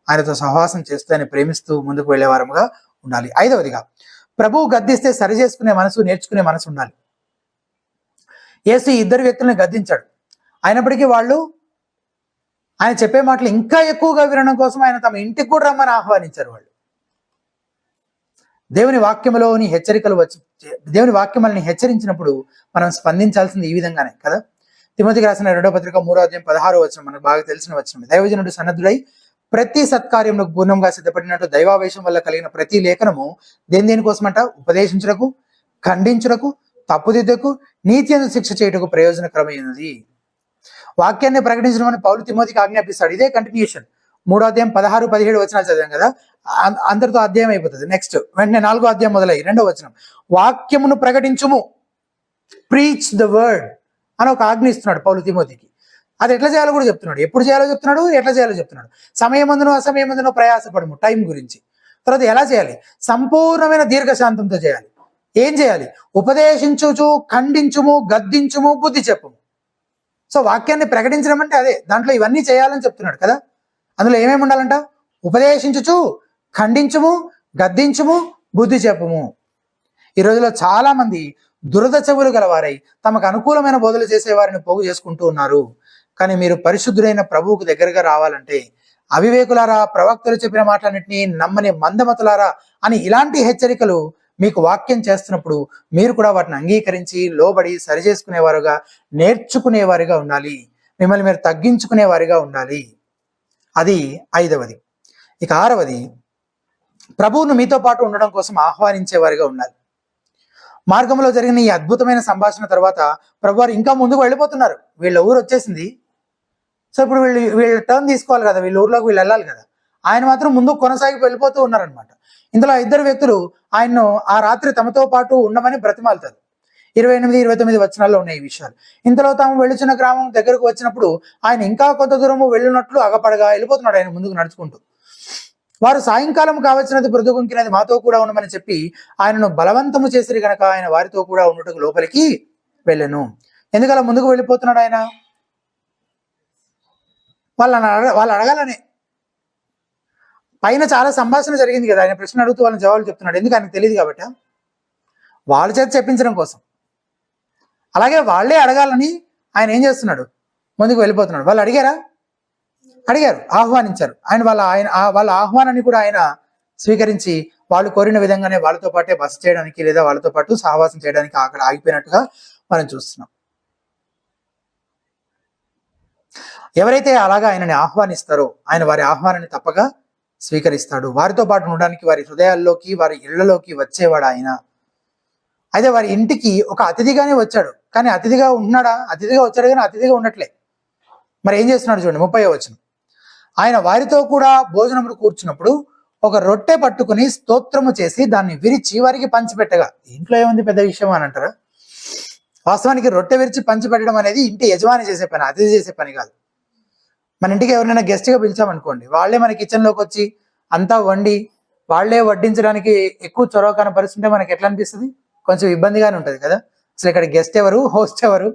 ఆయనతో సహవాసం చేస్తూ, ఆయన ప్రేమిస్తూ ముందుకు వెళ్లే వారముగా ఉండాలి. 5వదిగా, ప్రభువు గద్దిస్తే సరి చేసుకునే మనసు, నేర్చుకునే మనసు ఉండాలి. యేసు ఇద్దరు వ్యక్తులను గద్దించాడు, అయినప్పటికీ వాళ్ళు ఆయన చెప్పే మాటలు ఇంకా ఎక్కువగా వినడం కోసం ఆయన తమ ఇంటికి కూడా రమ్మని ఆహ్వానించారు. వాళ్ళు దేవుని వాక్యములోని హెచ్చరికలు దేవుని వాక్యములని హెచ్చరించినప్పుడు మనం స్పందించాల్సింది ఈ విధంగానే కదా. తిమోతికి రాసిన 2వ పత్రిక 3వ అధ్యాయం 16వ వచనం మనకు బాగా తెలిసిన వచనం. దైవజనుడు సన్నద్ధుడై ప్రతి సత్కార్యములకు పూర్ణంగా సిద్ధపడినట్టు దైవావేశం వల్ల కలిగిన ప్రతి లేఖనము దేనికోసమంట? ఉపదేశించుటకు, ఖండించుటకు, తప్పుదిద్దకు, నీతి యందు శిక్ష చేయుటకు ప్రయోజనకరమైనది. వాక్యాన్ని ప్రకటించడం అని పౌలు తిమోతికి ఆజ్ఞాపిస్తాడు. ఇదే కంటిన్యూషన్. 3వ అధ్యాయం 16-17 వచనాలు చదివాం కదా, అందరితో అధ్యాయం అయిపోతుంది. నెక్స్ట్ వెంటనే 4వ అధ్యాయం మొదలై 2వ వచనం, వాక్యమును ప్రకటించుము, ప్రీచ్ ద వర్డ్ అని ఒక ఆజ్ఞ ఇస్తున్నాడు పౌలు తిమోతికి. అది ఎట్లా చేయాలో కూడా చెప్తున్నాడు, ఎప్పుడు చేయాలో చెప్తున్నాడు, ఎట్లా చేయాలో చెప్తున్నాడు. సమయమందునో అసమయమందునో ప్రయాసపడము, టైం గురించి. తర్వాత ఎలా చేయాలి? సంపూర్ణమైన దీర్ఘశాంతంతో చేయాలి. ఏం చేయాలి? ఉపదేశించుచు, ఖండించుము, గద్దించుము, బుద్ధి చెప్పుము. సో వాక్యాన్ని ప్రకటించడం అంటే అదే. దాంట్లో ఇవన్నీ చేయాలని చెప్తున్నాడు కదా. అందులో ఏమేమి ఉండాలంట? ఉపదేశించుచు, ఖండించుము, గద్దించుము, బుద్ధి చెప్పుము. ఈ రోజులో చాలా మంది దురద చెవులు గలవారై తమకు అనుకూలమైన బోధలు చేసే వారిని పోగు చేసుకుంటూ ఉన్నారు. కానీ మీరు పరిశుద్ధుడైన ప్రభువుకు దగ్గరగా రావాలంటే, అవివేకులారా, ప్రవక్తలు చెప్పిన మాటలన్నింటినీ నమ్మని మందమతులారా అని ఇలాంటి హెచ్చరికలు మీకు వాక్యం చేస్తున్నప్పుడు మీరు కూడా వాటిని అంగీకరించి లోబడి సరిచేసుకునేవారుగా, నేర్చుకునేవారిగా ఉండాలి. మిమ్మల్ని మీరు తగ్గించుకునేవారిగా ఉండాలి. అది 5వది. ఇక 6వది, ప్రభువును మీతో పాటు ఉండడం కోసం ఆహ్వానించేవారిగా ఉండాలి. మార్గంలో జరిగిన ఈ అద్భుతమైన సంభాషణ తర్వాత ప్రభువారు ఇంకా ముందుకు వెళ్ళిపోతున్నారు. వీళ్ళ ఊరు వచ్చేసింది. సో ఇప్పుడు వీళ్ళ టర్న్ తీసుకోవాలి కదా, వీళ్ళ ఊర్లోకి వీళ్ళు వెళ్ళాలి కదా. ఆయన మాత్రం ముందుకు కొనసాగి వెళ్ళిపోతూ ఉన్నారనమాట. ఇందులో 2 వ్యక్తులు ఆయన్ను ఆ రాత్రి తమతో పాటు ఉండమని బ్రతిమాలుతారు. 28-29 వచనాల్లో ఉన్నాయి ఈ విషయాలు. ఇంతలో తాము వెళ్ళుచున్న గ్రామం దగ్గరకు వచ్చినప్పుడు ఆయన ఇంకా కొంత దూరము వెళ్ళినట్లు అగపడగా వెళ్ళిపోతున్నాడు ఆయన ముందుకు నడుచుకుంటూ. వారు సాయంకాలం కావచ్చినది బ్రతుకుంకినది మాతో కూడా ఉండమని చెప్పి ఆయనను బలవంతము చేసిరి గనక ఆయన వారితో కూడా ఉండటకు లోపలికి వెళ్ళను. ఎందుకలా ముందుకు వెళ్ళిపోతున్నాడు ఆయన? వాళ్ళు అడగాలనే. పైన చాలా సంభాషణ జరిగింది కదా, ఆయన ప్రశ్న అడుగుతూ వాళ్ళని జవాబులు చెప్తున్నాడు. ఎందుకు ఆయనకు తెలియదు కాబట్టి, వాళ్ళ చేత చెప్పించడం కోసం. అలాగే వాళ్ళే అడగాలని ఆయన ఏం చేస్తున్నాడు? ముందుకు వెళ్ళిపోతున్నాడు. వాళ్ళు అడిగారా? అడిగారు, ఆహ్వానించారు. వాళ్ళ ఆహ్వానాన్ని కూడా ఆయన స్వీకరించి వాళ్ళు కోరిన విధంగానే వాళ్ళతో పాటే బస చేయడానికి లేదా వాళ్ళతో పాటు సహవాసం చేయడానికి అక్కడ ఆగిపోయినట్టుగా మనం చూస్తున్నాం. ఎవరైతే అలాగా ఆయనని ఆహ్వానిస్తారో ఆయన వారి ఆహ్వానాన్ని తప్పగా స్వీకరిస్తాడు. వారితో పాటు ఉండడానికి వారి హృదయాల్లోకి, వారి ఇళ్లలోకి వచ్చేవాడు ఆయన. అయితే వారి ఇంటికి ఒక అతిథిగానే వచ్చాడు. కానీ అతిథిగా ఉంటున్నాడా? అతిథిగా వచ్చాడు కానీ అతిథిగా ఉండట్లే. మరి ఏం చేస్తున్నాడు చూడండి, 30వ వచనం. ఆయన వారితో కూడా భోజనములు కూర్చున్నప్పుడు ఒక రొట్టె పట్టుకుని స్తోత్రము చేసి దాన్ని విరిచి వారికి పంచిపెట్టగా. ఇంట్లో ఏముంది పెద్ద విషయం అని అంటారా? వాస్తవానికి రొట్టె విరిచి పంచిపెట్టడం అనేది ఇంటి యజమాని చేసే పని, అతిథి చేసే పని కాదు. మన ఇంటికి ఎవరైనా గెస్ట్గా పిలిచామనుకోండి, వాళ్ళే మన కిచెన్లోకి వచ్చి అంతా వండి వాళ్ళే వడ్డించడానికి ఎక్కువ చొరవ కనపరుస్తుంటే మనకి ఎట్లా అనిపిస్తుంది? కొంచెం ఇబ్బందిగానే ఉంటుంది కదా. అసలు ఇక్కడ గెస్ట్ ఎవరు, హోస్ట్ ఎవరు?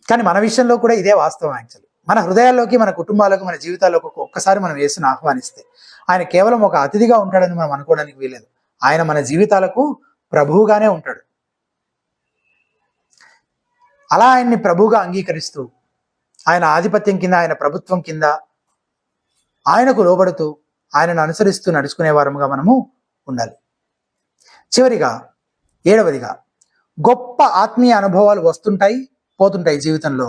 కానీ మన విషయంలో కూడా ఇదే వాస్తవం. యాక్చువల్లీ మన హృదయాల్లోకి, మన కుటుంబాలకు, మన జీవితాల్లోకి ఒక్కసారి మనం యేసుని ఆహ్వానిస్తే ఆయన కేవలం ఒక అతిథిగా ఉంటాడని మనం అనుకోవడానికి వీలేదు. ఆయన మన జీవితాలకు ప్రభువుగానే ఉంటాడు. అలా ఆయన్ని ప్రభువుగా అంగీకరిస్తూ ఆయన ఆధిపత్యం కింద, ఆయన ప్రభుత్వం కింద ఆయనకు లోబడుతూ ఆయనను అనుసరిస్తూ నడుచుకునే వారముగా మనము ఉండాలి. చివరిగా 7వదిగా, గొప్ప ఆత్మీయ అనుభవాలు వస్తుంటాయి పోతుంటాయి జీవితంలో,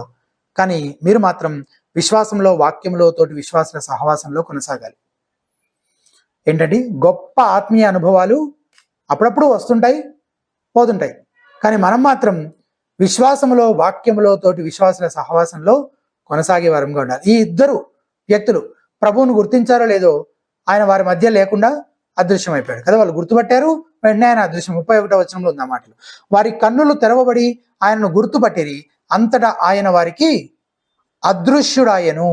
కానీ మీరు మాత్రం విశ్వాసంలో, వాక్యంలో, తోటి విశ్వాసుల సహవాసంలో కొనసాగాలి. ఏంటంటే గొప్ప ఆత్మీయ అనుభవాలు అప్పుడప్పుడు వస్తుంటాయి పోతుంటాయి, కానీ మనం మాత్రం విశ్వాసంలో, వాక్యంలో, తోటి విశ్వాసుల సహవాసంలో కొనసాగే వారంగా ఉండాలి. ఈ ఇద్దరు వ్యక్తులు ప్రభువును గుర్తించారో లేదో, ఆయన వారి మధ్య లేకుండా అదృశ్యమైపోయాడు కదా. వాళ్ళు గుర్తుపట్టారు, వెంటనే ఆయన అదృశ్యం. 31వ వచనంలో ఉంది ఆ మాటలు. వారి కన్నులు తెరవబడి ఆయనను గుర్తుపట్టిరి, అంతటా ఆయన వారికి అదృశ్యుడాయను.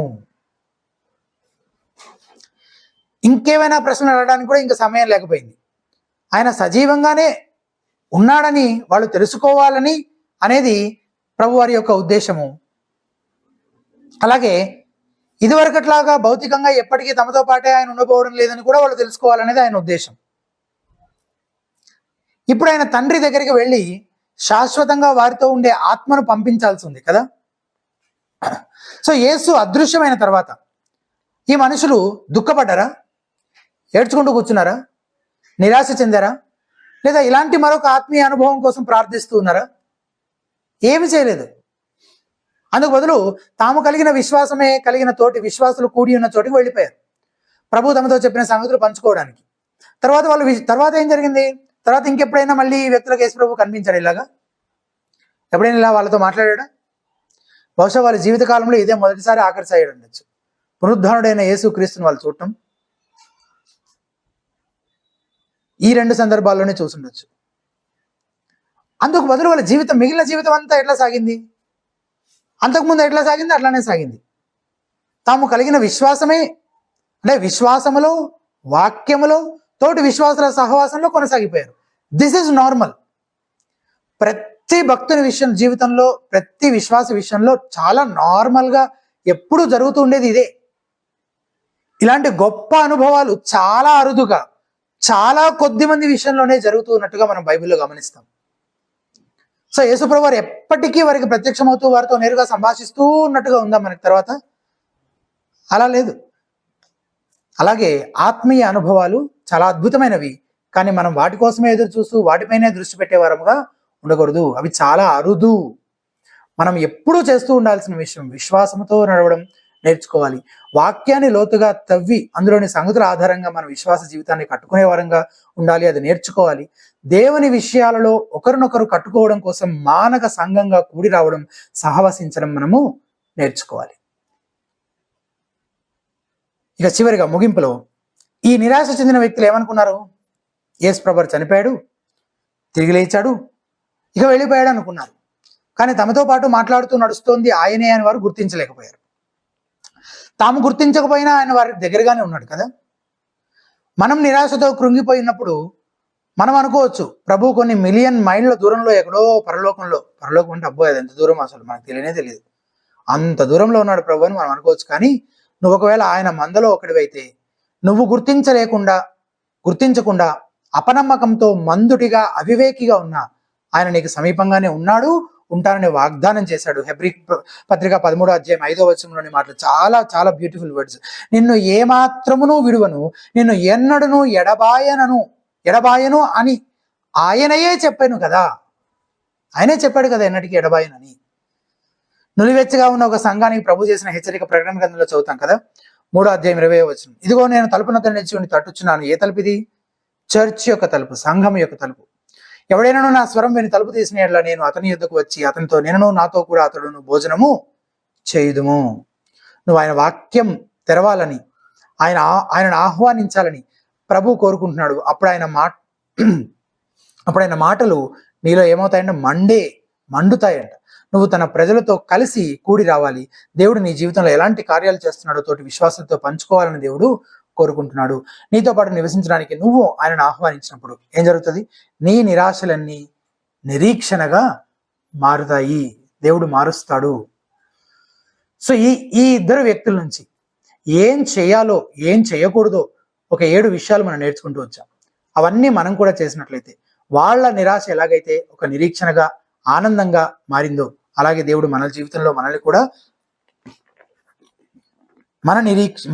ఇంకేమైనా ప్రశ్నలు అడగడానికి కూడా ఇంకా సమయం లేకపోయింది. ఆయన సజీవంగానే ఉన్నాడని వాళ్ళు తెలుసుకోవాలని అనేది ప్రభువారి యొక్క ఉద్దేశము. అలాగే ఇదివరకట్లాగా భౌతికంగా ఎప్పటికీ తమతో పాటే ఆయన ఉండబోవడం లేదని కూడా వాళ్ళు తెలుసుకోవాలనేది ఆయన ఉద్దేశం. ఇప్పుడు ఆయన తండ్రి దగ్గరికి వెళ్ళి శాశ్వతంగా వారితో ఉండే ఆత్మను పంపించాల్సి ఉంది కదా. సో యేసు అదృశ్యమైన తర్వాత ఈ మనుషులు దుఃఖపడ్డారా, ఏడ్చుకుంటూ కూర్చున్నారా, నిరాశ చెందారా, లేదా ఇలాంటి మరొక ఆత్మీయ అనుభవం కోసం ప్రార్థిస్తూ ఉన్నారా? ఏమి చేయలేదు. అందుకు బదులు తాము కలిగిన విశ్వాసమే కలిగిన తోటి విశ్వాసులు కూడి ఉన్న చోటికి వెళ్ళిపోయారు, ప్రభు తమతో చెప్పిన సంగతులు పంచుకోవడానికి. తర్వాత ఏం జరిగింది? తర్వాత ఇంకెప్పుడైనా మళ్ళీ ఈ వ్యక్తులకు యేసు ప్రభు కనిపించాడు ఇలాగా? ఎప్పుడైనా ఇలా వాళ్ళతో మాట్లాడా? బహుశా వాళ్ళ జీవితకాలంలో ఇదే మొదటిసారి ఆఖరిసారి అయ్యాడు ఉండొచ్చు. పునరుద్ధానుడైన యేసు క్రీస్తుని వాళ్ళు చూడటం ఈ 2 సందర్భాల్లోనే చూసుండొచ్చు. అందుకు బదులు వాళ్ళ జీవితం, మిగిలిన జీవితం అంతా ఎట్లా సాగింది? అంతకుముందు ఎట్లా సాగింది అట్లానే సాగింది. తాము కలిగిన విశ్వాసమే, అంటే విశ్వాసములో, వాక్యములో, తోటి విశ్వాసుల సహవాసంలో కొనసాగిపోయారు. This is normal. ప్రతి భక్తుని జీవితంలో, ప్రతి విశ్వాస విషయంలో చాలా నార్మల్గా ఎప్పుడూ జరుగుతూ ఉండేది ఇదే. ఇలాంటి గొప్ప అనుభవాలు చాలా అరుదుగా, చాలా కొద్ది మంది విషయంలోనే జరుగుతూ ఉన్నట్టుగా మనం బైబిల్లో గమనిస్తాం. సో యేసుప్రభువు వారు ఎప్పటికీ వారికి ప్రత్యక్షమవుతూ వారితో నేరుగా సంభాషిస్తూ ఉన్నట్టుగా ఉందా మనకి తర్వాత? అలా లేదు. అలాగే ఆత్మీయ అనుభవాలు చాలా అద్భుతమైనవి, కానీ మనం వాటి కోసమే ఎదురు చూస్తూ వాటిపైనే దృష్టి పెట్టేవారముగా ఉండకూడదు. అవి చాలా అరుదు. మనం ఎప్పుడూ చేస్తూ ఉండాల్సిన విషయం విశ్వాసంతో నడవడం నేర్చుకోవాలి. వాక్యాన్ని లోతుగా తవ్వి అందులోని సంగతుల ఆధారంగా మన విశ్వాస జీవితాన్ని కట్టుకునే వారంగా ఉండాలి. అది నేర్చుకోవాలి. దేవుని విషయాలలో ఒకరినొకరు కట్టుకోవడం కోసం మానక సంఘంగా కూడి రావడం, సహవసించడం మనము నేర్చుకోవాలి. ఇక చివరిగా ముగింపులో ఈ నిరాశ చెందిన వ్యక్తులు ఏమనుకున్నారు? యేసు ప్రభువు చనిపోయాడు, తిరిగి లేచాడు, ఇక వెళ్ళిపోయాడు అనుకున్నారు. కానీ తమతో పాటు మాట్లాడుతూ నడుస్తోంది ఆయనే అని వారు గుర్తించలేకపోయారు. తాము గుర్తించకపోయినా ఆయన వారి దగ్గరగానే ఉన్నాడు కదా. మనం నిరాశతో కృంగిపోయినప్పుడు మనం అనుకోవచ్చు, ప్రభు కొన్ని మిలియన్ మైళ్ళ దూరంలో ఎక్కడో పరలోకంలో, పరలోకం అంటే అబ్బో అది ఎంత దూరం అసలు మనకు తెలియదు, అంత దూరంలో ఉన్నాడు ప్రభు అని మనం అనుకోవచ్చు. కానీ నువ్వు ఒకవేళ ఆయన మందలో ఒకటివైతే, నువ్వు గుర్తించకుండా అపనమ్మకంతో మందుటిగా అవివేకిగా ఉన్నా ఆయన నీకు సమీపంగానే ఉన్నాడు, ఉంటానని వాగ్దానం చేశాడు. హెబ్రీ పత్రిక 13వ అధ్యాయం 5వ వచనంలోని మాటలు చాలా చాలా బ్యూటిఫుల్ వర్డ్స్. నిన్ను ఏమాత్రమును విడువను, నిన్ను ఎన్నడను ఎడబాయను అని ఆయనయే చెప్పాను కదా. ఆయనే చెప్పాడు కదా ఎన్నటికీ ఎడబాయనని. నులివెచ్చగా ఉన్న ఒక సంఘానికి ప్రభు చేసిన హెచ్చరిక ప్రకటన గ్రంథంలో చదువుతాం కదా, 3వ అధ్యాయం 20వ వచనం. ఇదిగో నేను తలుపున నిలిచి తట్టుచున్నాను. ఏ తలుపు ఇది? చర్చ్ యొక్క తలుపు, సంఘం యొక్క తలుపు. ఎవడైనా నా స్వరం విని తలుపు తీసిన యెడల నేను అతని యుద్ధకు వచ్చి అతనితో, నేను నాతో కూడా అతడును భోజనము చేయుదుము. నువ్వు ఆయన వాక్యం తెరవాలని, ఆయనను ఆహ్వానించాలని ప్రభు కోరుకుంటున్నాడు. అప్పుడు ఆయన మాటలు నీలో ఏమవుతాయంటే మండుతాయంట. నువ్వు తన ప్రజలతో కలిసి కూడి రావాలి. దేవుడు నీ జీవితంలో ఎలాంటి కార్యాలు చేస్తున్నాడో తోటి విశ్వాసంతో పంచుకోవాలని దేవుడు కోరుకుంటున్నాడు. నీతో పాటు నివసించడానికి నువ్వు ఆయనను ఆహ్వానించినప్పుడు ఏం జరుగుతుంది? నీ నిరాశలన్నీ నిరీక్షణగా మారుతాయి. దేవుడు మారుస్తాడు. సో ఈ ఇద్దరు వ్యక్తుల నుంచి ఏం చేయాలో ఏం చేయకూడదో ఒక 7 విషయాలు మనం నేర్చుకుంటూ వచ్చాం. అవన్నీ మనం కూడా చేసినట్లయితే వాళ్ళ నిరాశ ఎలాగైతే ఒక నిరీక్షణగా ఆనందంగా మారిందో, అలాగే దేవుడు మన జీవితంలో మనల్ని కూడా మన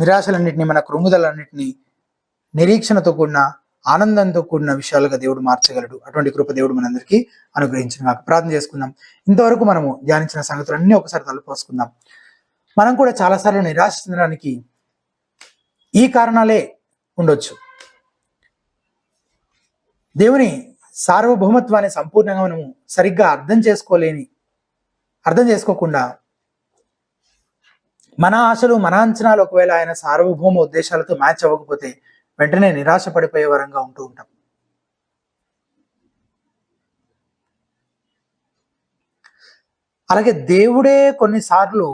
నిరాశలన్నింటినీ, మన కృంగుదలన్నింటినీ నిరీక్షణతో కూడిన, ఆనందంతో కూడిన విషయాలుగా దేవుడు మార్చగలడు. అటువంటి కృప దేవుడు మనందరికీ అనుగ్రహించిన కాక. ప్రార్థన చేసుకుందాం. ఇంతవరకు మనము ధ్యానించిన సంగతులన్నీ ఒకసారి తలపోసుకుందాం. మనం కూడా చాలాసార్లు నిరాశ చెందడానికి ఈ కారణాలే ఉండొచ్చు. దేవుని సార్వభౌమత్వాన్ని సంపూర్ణంగా మనము సరిగ్గా అర్థం చేసుకోకుండా మన ఆశలు, మన అంచనాలు ఒకవేళ ఆయన సార్వభౌమ ఉద్దేశాలతో మ్యాచ్ అవ్వకపోతే వెంటనే నిరాశ పడిపోయే వరంగా ఉంటూ ఉంటాం. అలాగే దేవుడే కొన్నిసార్లు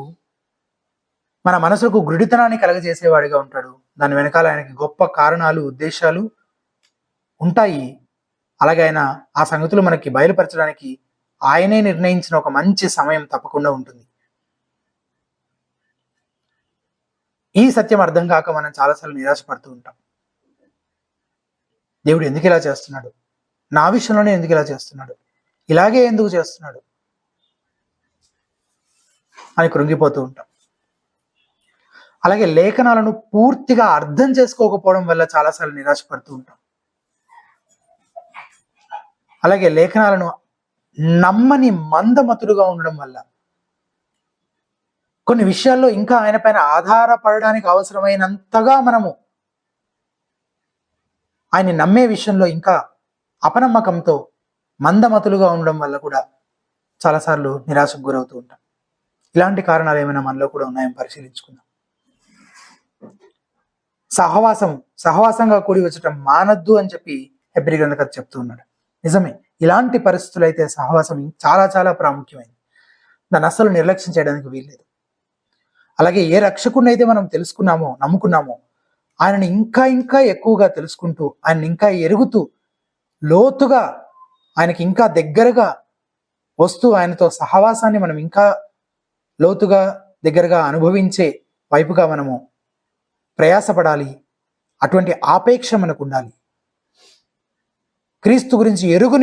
మన మనసుకు గుడితనాన్ని కలగజేసేవాడిగా ఉంటాడు. దాని వెనకాల ఆయనకి గొప్ప కారణాలు, ఉద్దేశాలు ఉంటాయి. అలాగే ఆయన ఆ సంగతులు మనకి బయలుపరచడానికి ఆయనే నిర్ణయించిన ఒక మంచి సమయం తప్పకుండా ఉంటుంది. ఈ సత్యం అర్థం కాక మనం చాలాసార్లు నిరాశపడుతూ ఉంటాం. దేవుడు ఎందుకు ఇలా చేస్తున్నాడు, నా విషయంలోనే ఎందుకు ఇలా చేస్తున్నాడు, ఇలాగే ఎందుకు చేస్తున్నాడు అని కృంగిపోతూ ఉంటాం. అలాగే లేఖనాలను పూర్తిగా అర్థం చేసుకోకపోవడం వల్ల చాలాసార్లు నిరాశపడుతూ ఉంటాం. అలాగే లేఖనాలను నమ్మని మందమతులుగా ఉండడం వల్ల కొన్ని విషయాల్లో ఇంకా ఆయన పైన ఆధారపడడానికి అవసరమైనంతగా మనము ఆయన నమ్మే విషయంలో ఇంకా అపనమ్మకంతో మందమతులుగా ఉండడం వల్ల కూడా చాలాసార్లు నిరాశకు గురవుతూ ఉంటాం. ఇలాంటి కారణాలు ఏమైనా మనలో కూడా ఉన్నాయని పరిశీలించుకుందాం. సహవాసంగా కూడి వచ్చటం మానద్దు అని చెప్పి హెబ్రీ గ్రంథకర్త చెప్తూ ఉన్నాడు. నిజమే, ఇలాంటి పరిస్థితులు అయితే సహవాసం చాలా చాలా ప్రాముఖ్యమైనది. దాన్ని అస్సలు నిర్లక్ష్యం చేయడానికి వీల్లేదు. అలాగే ఏ రక్షకుడిని అయితే మనం తెలుసుకున్నామో, నమ్ముకున్నామో, ఆయనని ఇంకా ఇంకా ఎక్కువగా తెలుసుకుంటూ, ఆయన్ని ఇంకా ఎరుగుతూ, లోతుగా ఆయనకి ఇంకా దగ్గరగా వస్తూ, ఆయనతో సహవాసాన్ని మనం ఇంకా లోతుగా దగ్గరగా అనుభవించే వైపుగా మనము ప్రయాసపడాలి. అటువంటి ఆపేక్ష మనకు ఉండాలి. క్రీస్తు గురించి ఎరుగు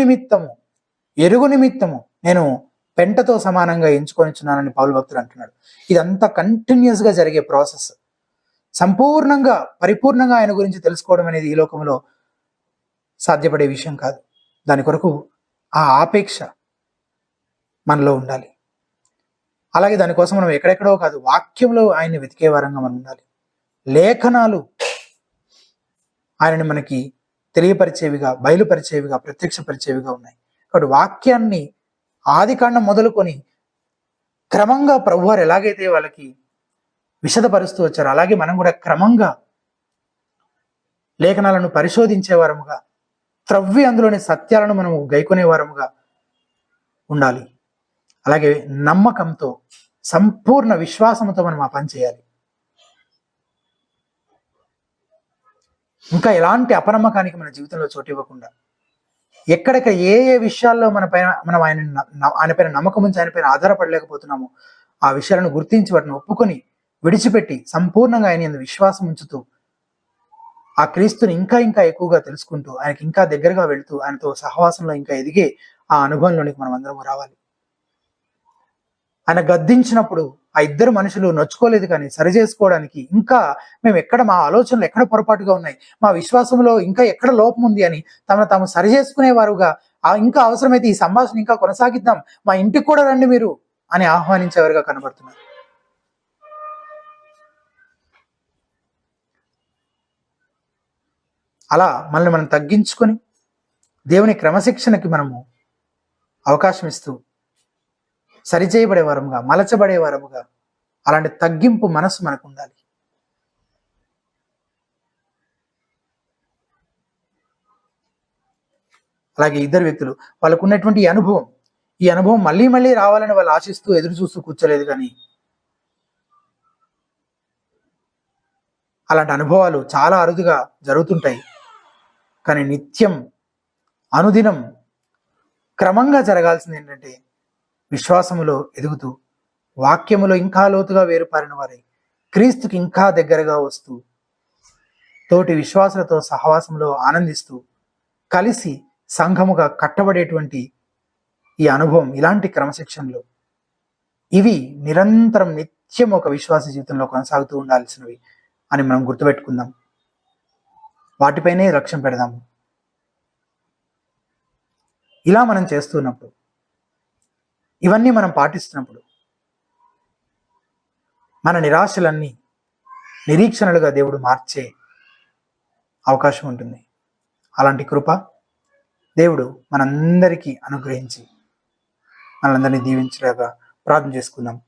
నిమిత్తము నేను పెంటతో సమానంగా ఎంచుకొనిచున్నానని పౌలు భక్తుడు అంటున్నాడు. ఇదంతా కంటిన్యూస్గా జరిగే ప్రాసెస్. పరిపూర్ణంగా ఆయన గురించి తెలుసుకోవడం అనేది ఈ లోకంలో సాధ్యపడే విషయం కాదు. దాని కొరకు ఆ ఆపేక్ష మనలో ఉండాలి. అలాగే దానికోసం మనం ఎక్కడెక్కడో కాదు, వాక్యంలో ఆయన్ని వెతికే వారంగా మనం ఉండాలి. లేఖనాలు ఆయనని మనకి తెలియపరిచేవిగా, బయలుపరిచేవిగా, ప్రత్యక్షపరిచేవిగా ఉన్నాయి. కాబట్టి వాక్యాన్ని ఆదికాండం మొదలుకొని క్రమంగా ప్రభువారు ఎలాగైతే వాళ్ళకి విశదపరుస్తూ వచ్చారో, అలాగే మనం కూడా క్రమంగా లేఖనాలను పరిశోధించే వారముగా, త్రవ్వి అందులోని సత్యాలను మనము గైకొనే వారముగా ఉండాలి. అలాగే నమ్మకంతో, సంపూర్ణ విశ్వాసంతో మనం ఆ పని చేయాలి. ఇంకా ఎలాంటి అపనమ్మకానికి మన జీవితంలో చోటు ఇవ్వకుండా, ఎక్కడెక్కడ ఏ విషయాల్లో మనం ఆయన పైన నమ్మకం ఉంచి ఆయన పైన ఆధారపడలేకపోతున్నామో ఆ విషయాలను గుర్తించి వాటిని ఒప్పుకొని విడిచిపెట్టి సంపూర్ణంగా ఆయన విశ్వాసం ఉంచుతూ ఆ క్రీస్తుని ఇంకా ఇంకా ఎక్కువగా తెలుసుకుంటూ, ఆయనకి ఇంకా దగ్గరగా వెళుతూ, ఆయనతో సహవాసంలో ఇంకా ఎదిగే ఆ అనుభవంలోనికి మనం అందరం రావాలి. ఆయన గద్దించినప్పుడు ఆ ఇద్దరు మనుషులు నొచ్చుకోలేదు, కానీ సరి చేసుకోవడానికి ఇంకా మా ఆలోచనలు ఎక్కడ పొరపాటుగా ఉన్నాయి, మా విశ్వాసంలో ఇంకా ఎక్కడ లోపం ఉంది అని తాము సరి చేసుకునేవారుగా, ఇంకా అవసరమైతే ఈ సంభాషణ ఇంకా కొనసాగిద్దాం, మా ఇంటికి కూడా రండి మీరు అని ఆహ్వానించేవారుగా కనబడుతున్నారు. అలా మనల్ని మనం తగ్గించుకొని దేవుని క్రమశిక్షణకి మనము అవకాశం ఇస్తూ సరిచేయబడే వారముగా, మలచబడే వారముగా, అలాంటి తగ్గింపు మనసు మనకు ఉండాలి. అలాగే ఇద్దరు వ్యక్తులు వాళ్ళకు ఉన్నటువంటి ఈ అనుభవం మళ్ళీ మళ్ళీ రావాలని వాళ్ళు ఆశిస్తూ ఎదురు చూస్తూ కూర్చోలేదు, కానీ అలాంటి అనుభవాలు చాలా అరుదుగా జరుగుతుంటాయి. కానీ నిత్యం, అనుదినం, క్రమంగా జరగాల్సింది ఏంటంటే విశ్వాసములో ఎదుగుతూ, వాక్యములో ఇంకా లోతుగా వేరుపారిన వారై క్రీస్తుకి ఇంకా దగ్గరగా వస్తూ, తోటి విశ్వాసులతో సహవాసంలో ఆనందిస్తూ, కలిసి సంఘముగా కట్టబడేటువంటి ఈ అనుభవం, ఇలాంటి క్రమశిక్షణలు ఇవి నిరంతరం నిత్యం ఒక విశ్వాస జీవితంలో కొనసాగుతూ ఉండాల్సినవి అని మనం గుర్తుపెట్టుకుందాం. వాటిపైనే లక్ష్యం పెడదాము. ఇలా మనం చేస్తున్నప్పుడు, ఇవన్నీ మనం పాటిస్తున్నప్పుడు మన నిరాశలన్నీ నిరీక్షణలుగా దేవుడు మార్చే అవకాశం ఉంటుంది. అలాంటి కృప దేవుడు మనందరికీ అనుగ్రహించి మనందరినీ దీవించలేగా ప్రార్థన చేసుకుందాం.